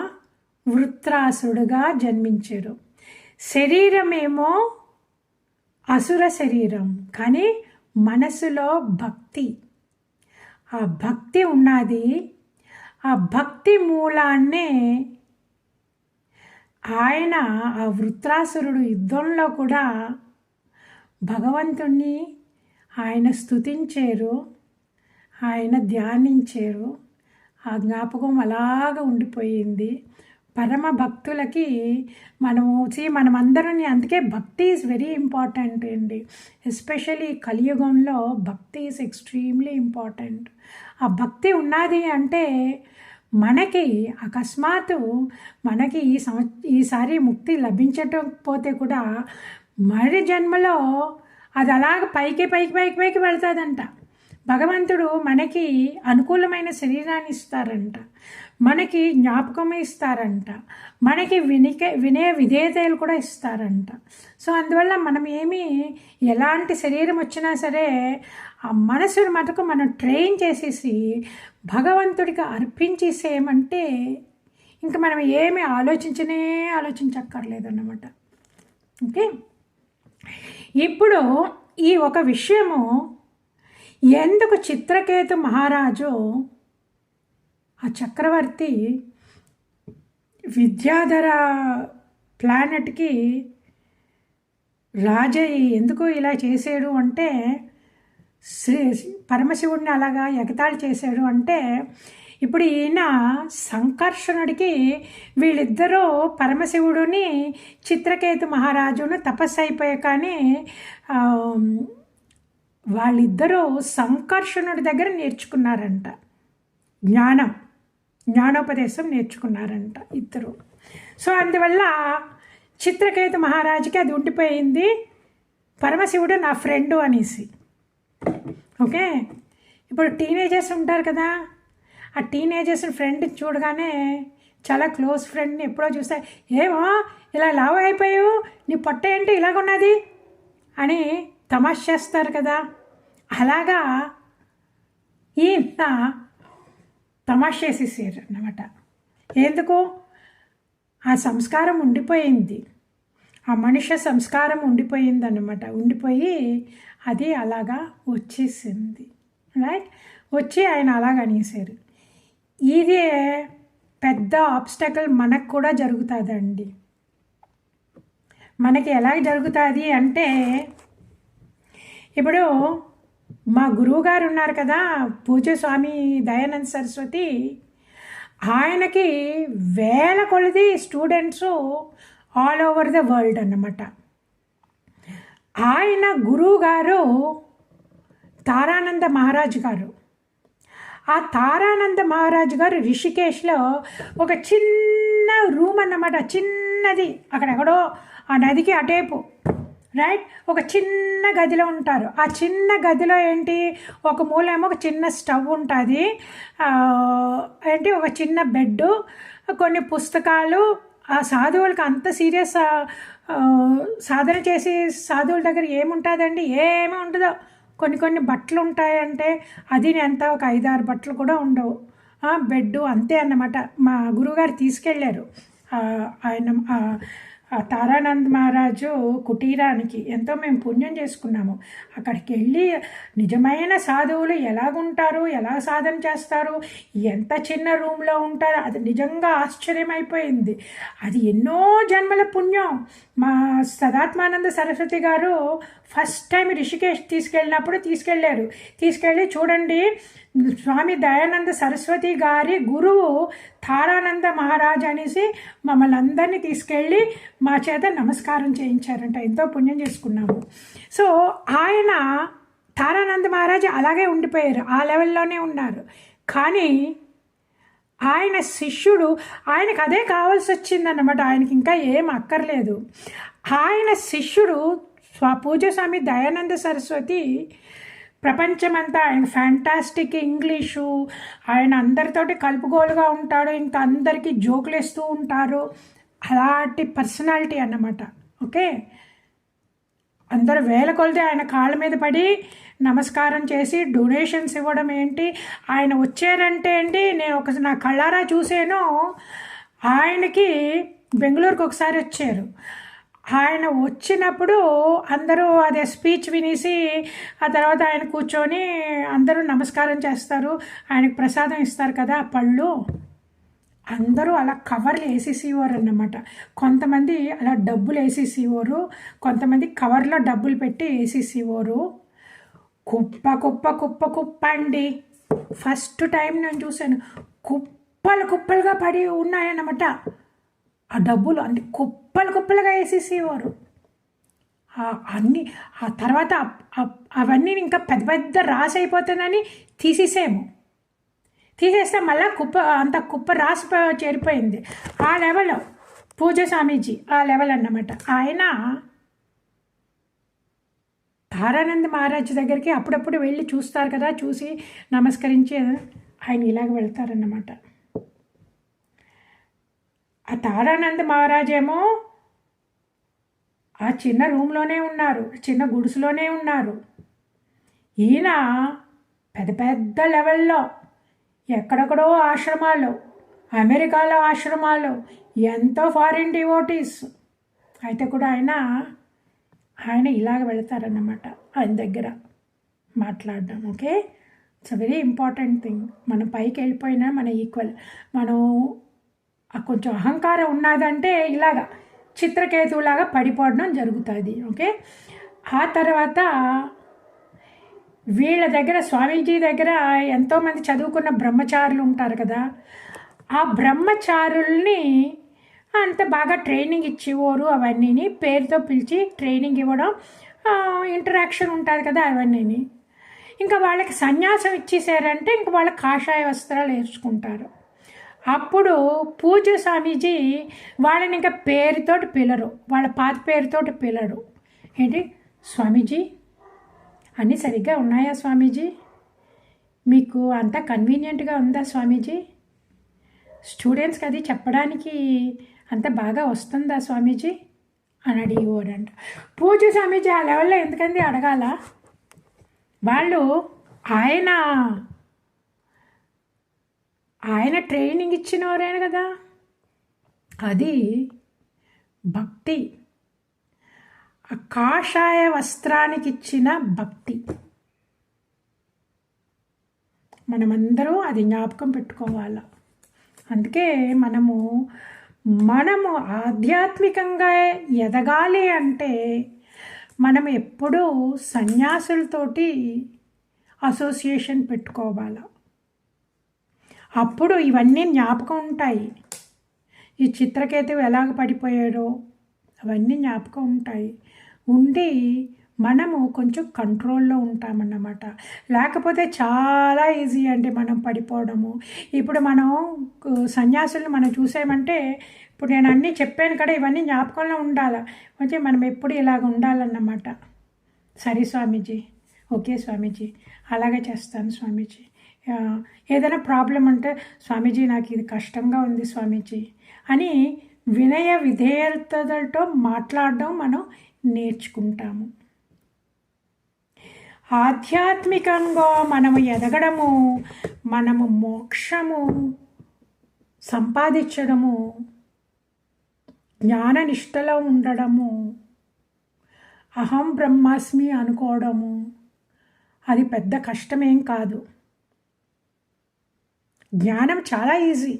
వృత్రాసుడుగా జన్మించారు. శరీరమేమో అసుర శరీరం, కానీ మనసులో భక్తి, ఆ భక్తి ఉన్నది. ఆ భక్తి మూలాన్నే ఆయన ఆ వృత్రాసురుడు యుద్ధంలో కూడా భగవంతుణ్ణి ఆయన స్తుతించారు, ఆయన ధ్యానించారు. ఆ జ్ఞాపకం అలాగ ఉండిపోయింది. పరమ భక్తులకి మనమందరం, అందుకే భక్తి ఈజ్ వెరీ ఇంపార్టెంట్ అండి. ఎస్పెషలీ కలియుగంలో భక్తి ఈజ్ ఎక్స్ట్రీమ్లీ ఇంపార్టెంట్. ఆ భక్తి ఉన్నది అంటే మనకి అకస్మాత్తు మనకి ఈసారి ముక్తి లభించకపోతే కూడా మరి జన్మలో అది అలాగ పైకి వెళ్తుందంట. భగవంతుడు మనకి అనుకూలమైన శరీరాన్ని ఇస్తారంట. మనకి జ్ఞాపకం ఇస్తారంట, మనకి వినే విధేయతలు కూడా ఇస్తారంట. సో అందువల్ల మనం ఎలాంటి శరీరం వచ్చినా సరే ఆ మనసుని మటుకు మనం ట్రైన్ చేసేసి భగవంతుడికి అర్పించేసేయమంటే ఇంకా మనం ఆలోచించక్కర్లేదన్నమాట. ఓకే, ఇప్పుడు ఈ ఒక విషయము ఎందుకు చిత్రకేతు మహారాజు ఆ చక్రవర్తి విద్యాధర ప్లానెట్కి రాజయ్య ఎందుకు ఇలా చేశాడు అంటే, పరమశివుడిని అలాగా ఎగతాళి చేశాడు అంటే, ఇప్పుడు ఈయన సంకర్షణుడికి వీళ్ళిద్దరూ పరమశివుడిని చిత్రకేతు మహారాజును తపస్సు అయిపోయా కానీ వాళ్ళిద్దరూ సంకర్షణుడి దగ్గర నేర్చుకున్నారంట, జ్ఞానోపదేశం నేర్చుకున్నారంట ఇద్దరు. సో అందువల్ల చిత్రకేతు మహారాజుకి అది ఉండిపోయింది, పరమశివుడు నా ఫ్రెండు అనేసి. ఓకే, ఇప్పుడు టీనేజర్స్ ఉంటారు కదా, ఆ టీనేజర్స్ ఫ్రెండ్ చూడగానే చాలా క్లోజ్ ఫ్రెండ్ని ఎప్పుడో చూస్తే, ఏమో ఇలా లావ్ అయిపోయావు, నీ పొట్ట ఏంటి ఇలాగున్నది అని తమాషా చేస్తారు కదా, అలాగా ఈయన తమాషా చేసేసారు అన్నమాట. ఎందుకు? ఆ సంస్కారం ఉండిపోయింది, ఆ మనుష్య సంస్కారం ఉండిపోయింది అన్నమాట. ఉండిపోయి అది అలాగా వచ్చేసింది, రైట్? వచ్చి ఆయన అలాగ అనేసారు. ఇదే పెద్ద ఆబ్స్టకల్ మనకు కూడా జరుగుతుందండి. మనకి ఎలా జరుగుతుంది అంటే, ఇప్పుడు మా గురువుగారు ఉన్నారు కదా, పూజ్య స్వామి దయానంద సరస్వతి, ఆయనకి వేల కొలది students all over the world అన్నమాట. ఆయన గురువు గారు తారానంద మహారాజ్ గారు. ఆ తారానంద మహారాజు గారు రిషికేశ్లో ఒక చిన్న రూమ్ అన్నమాట, చిన్నది, అక్కడెక్కడో ఆ నదికి అటేపు, రైట్? ఒక చిన్న గదిలో ఉంటారు. ఆ చిన్న గదిలో ఏంటి, ఒక మూలేమో ఒక చిన్న స్టవ్ ఉంటుంది, ఏంటి ఒక చిన్న బెడ్డు, కొన్ని పుస్తకాలు. ఆ సాధువులకి అంత సీరియస్ సాధన చేసి సాధువుల దగ్గర ఏముంటుందండి, ఏమీ ఉండదు. కొన్ని బట్టలు ఉంటాయంటే అది ఎంత ఒక 5-6 బట్టలు కూడా ఉండవు, బెడ్డు అంతే అన్నమాట. మా గురువుగారు తీసుకెళ్ళారు ఆయన తారానంద్ మహారాజు కుటీరానికి. ఎంతో మేము పుణ్యం చేసుకున్నాము. అక్కడికి వెళ్ళి నిజమైన సాధువులు ఎలాగుంటారు, ఎలా సాధన చేస్తారు, ఎంత చిన్న రూమ్లో ఉంటారు, అది నిజంగా ఆశ్చర్యమైపోయింది. అది ఎన్నో జన్మల పుణ్యం. మా సదాత్మానంద సరస్వతి గారు ఫస్ట్ టైం రిషికేష్ తీసుకెళ్ళి చూడండి, స్వామి దయానంద సరస్వతి గారి గురువు తారానంద మహారాజ్ అనేసి మమ్మల్ని అందరినీ తీసుకెళ్ళి మా చేత నమస్కారం చేయించారంట. ఎంతో పుణ్యం చేసుకున్నాము. సో ఆయన తారానంద మహారాజ్ అలాగే ఉండిపోయారు, ఆ లెవెల్లోనే ఉన్నారు. కానీ ఆయన శిష్యుడు, ఆయనకు అదే కావాల్సి వచ్చిందన్నమాట, ఆయనకి ఇంకా ఏం అక్కర్లేదు. ఆయన శిష్యుడు పూజ్య స్వామి దయానంద సరస్వతి ప్రపంచమంతా ఆయన ఫ్యాంటాస్టిక్ ఇంగ్లీషు, ఆయన అందరితోటి కలుపుగోలుగా ఉంటాడు, ఇంకా అందరికీ జోకులు వేస్తూ ఉంటారు, అలాంటి పర్సనాలిటీ అన్నమాట. ఓకే, అందరూ వేల కొలది ఆయన కాళ్ళ మీద పడి నమస్కారం చేసి డొనేషన్స్ ఇవ్వడం ఏంటి. ఆయన వచ్చారంటే అండి, నేను నా కళ్ళారా చూసాను. ఆయనకి బెంగళూరుకి ఒకసారి వచ్చారు. ఆయన వచ్చినప్పుడు అందరూ అదే స్పీచ్ వినేసి ఆ తర్వాత ఆయన కూర్చొని అందరూ నమస్కారం చేస్తారు, ఆయనకు ప్రసాదం ఇస్తారు కదా పళ్ళు, అందరూ అలా కవర్లు వేసేసేవారు అన్నమాట. కొంతమంది అలా డబ్బులు వేసేసేవారు, కొంతమంది కవర్లో డబ్బులు పెట్టి వేసేసేవారు. కుప్ప కుప్ప కుప్ప కుప్ప అండి. ఫస్ట్ టైం నేను చూశాను, కుప్పలుగా పడి ఉన్నాయన్నమాట ఆ డబ్బులు. అంటే కుప్పలుగా వేసేసేవారు అన్నీ. ఆ తర్వాత అవన్నీ ఇంకా పెద్ద రాసి అయిపోతుందని తీసేస్తే మళ్ళీ కుప్ప రాసి చేరిపోయింది. ఆ లెవెల్ పూజ్య స్వామీజీ, ఆ లెవెల్ అన్నమాట. ఆయన తారానంద మహారాజ్ దగ్గరికి అప్పుడప్పుడు వెళ్ళి చూస్తారు కదా, చూసి నమస్కరించి ఆయన ఇలాగ వెళ్తారన్నమాట. ఆ తారానంద్ మహారాజ్ ఏమో ఆ చిన్న రూమ్లోనే ఉన్నారు, చిన్న గుడిసెలోనే ఉన్నారు. ఈయన పెద్ద పెద్ద లెవెల్లో ఎక్కడెక్కడో ఆశ్రమాలు, అమెరికాలో ఆశ్రమాలు, ఎంతో ఫారిన్ డివోటీస్ అయితే కూడా ఆయన ఇలాగ వెళతారన్నమాట ఆయన దగ్గర మాట్లాడడం. Okay, it's a very important thing. మనం పైకి వెళ్ళిపోయినా మన ఈక్వల్. మనం కొంచెం అహంకారం ఉన్నదంటే ఇలాగా చిత్రకేతువులాగా పడిపోవడం జరుగుతుంది. ఓకే, ఆ తర్వాత వీళ్ళ దగ్గర స్వామీజీ దగ్గర ఎంతోమంది చదువుకున్న బ్రహ్మచారులు ఉంటారు కదా, ఆ బ్రహ్మచారుల్ని అంత బాగా ట్రైనింగ్ ఇచ్చేవారు. అవన్నీ పేరుతో పిలిచి ట్రైనింగ్ ఇవ్వడం, ఇంటరాక్షన్ ఉంటుంది కదా అవన్నీ. ఇంకా వాళ్ళకి సన్యాసం ఇచ్చేసారంటే ఇంక వాళ్ళ కాషాయ వస్త్రాలు వేసుకుంటారు. అప్పుడు పూజ స్వామీజీ వాళ్ళని ఇంకా పేరుతోటి పిలరు, వాళ్ళ పాత పేరుతోటి పిలరు. ఏంటి స్వామీజీ అన్నీ సరిగ్గా ఉన్నాయా స్వామీజీ, మీకు అంతా కన్వీనియంట్గా ఉందా స్వామీజీ, స్టూడెంట్స్కి అది చెప్పడానికి అంత బాగా వస్తుందా స్వామీజీ అని అడిగేవాడంట. పూజ స్వామీజీ ఆ లెవెల్లో ఎందుకండి అడగాల, వాళ్ళు ఆయన ట్రైనింగ్ ఇచ్చినవారైనా కదా, అది భక్తి, ఆ కాషాయ వస్త్రానికి ఇచ్చిన భక్తి. మనమందరూ అది జ్ఞాపకం పెట్టుకోవాలి. అందుకే మనము ఆధ్యాత్మికంగా ఎదగాలి అంటే మనం ఎప్పుడూ సన్యాసులతోటి అసోసియేషన్ పెట్టుకోవాలి. అప్పుడు ఇవన్నీ జ్ఞాపకం ఉంటాయి. ఈ చిత్రకేతువు ఎలాగ పడిపోయాడో అవన్నీ జ్ఞాపకం ఉంటాయి. ఉండి మనము కొంచెం కంట్రోల్లో ఉంటామన్నమాట. లేకపోతే చాలా ఈజీ అంటే మనం పడిపోవడము. ఇప్పుడు మనం సన్యాసులను మనం చూసామంటే, ఇప్పుడు నేను అన్నీ చెప్పాను కదా, ఇవన్నీ జ్ఞాపకంలో ఉండాలి. అంటే మనం ఎప్పుడు ఇలాగ ఉండాలన్నమాట. సరే స్వామీజీ, ఓకే స్వామీజీ, అలాగే చేస్తాను స్వామీజీ. ఏదైనా ప్రాబ్లం ఉంటే స్వామీజీ నాకు ఇది కష్టంగా ఉంది స్వామీజీ అని వినయ విధేయతలతో మాట్లాడడం మనం నేర్చుకుంటాము. ఆధ్యాత్మికంగా మనము ఎదగడము, మనము మోక్షము సంపాదించడము, జ్ఞాననిష్టలో ఉండడము, అహం బ్రహ్మాస్మి అనుకోవడము అది పెద్ద కష్టమేం కాదు. జ్ఞానం చాలా ఈజీ.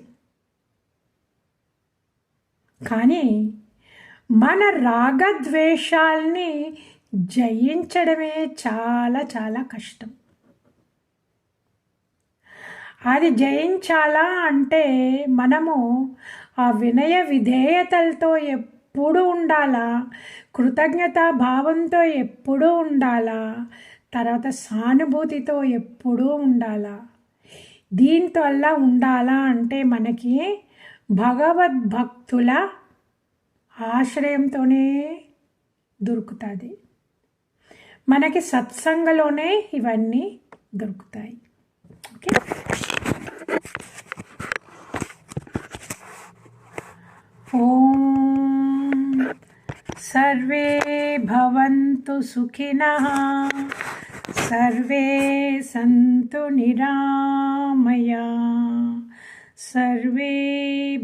కానీ మన రాగద్వేషాల్ని జయించడమే చాలా చాలా కష్టం. అది జయించాలా అంటే మనము ఆ వినయ విధేయతలతో ఎప్పుడూ ఉండాలా, కృతజ్ఞతా భావంతో ఎప్పుడూ ఉండాలా, తర్వాత సానుభూతితో ఎప్పుడూ ఉండాలా. దీంతో అలా ఉండాలా అంటే మనకి భగవద్భక్తుల ఆశ్రయంతోనే దొరుకుతుంది. మనకి సత్సంగంలోనే ఇవన్నీ దొరుకుతాయి. ఓకే, ఓం సర్వే భవంతు సుఖినః, సర్వే సంతు నిరామయా, సర్వే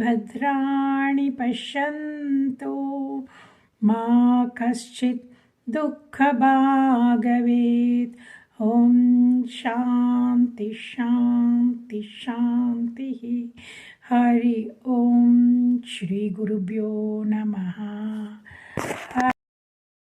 భద్రాణి పశ్యంతు, మా కశ్చిత్ దుఃఖభాగ్ భవేత్. ఓం శాంతి శాంతి శాంతి. హరి ఓం. శ్రీ గురుభ్యో నమః.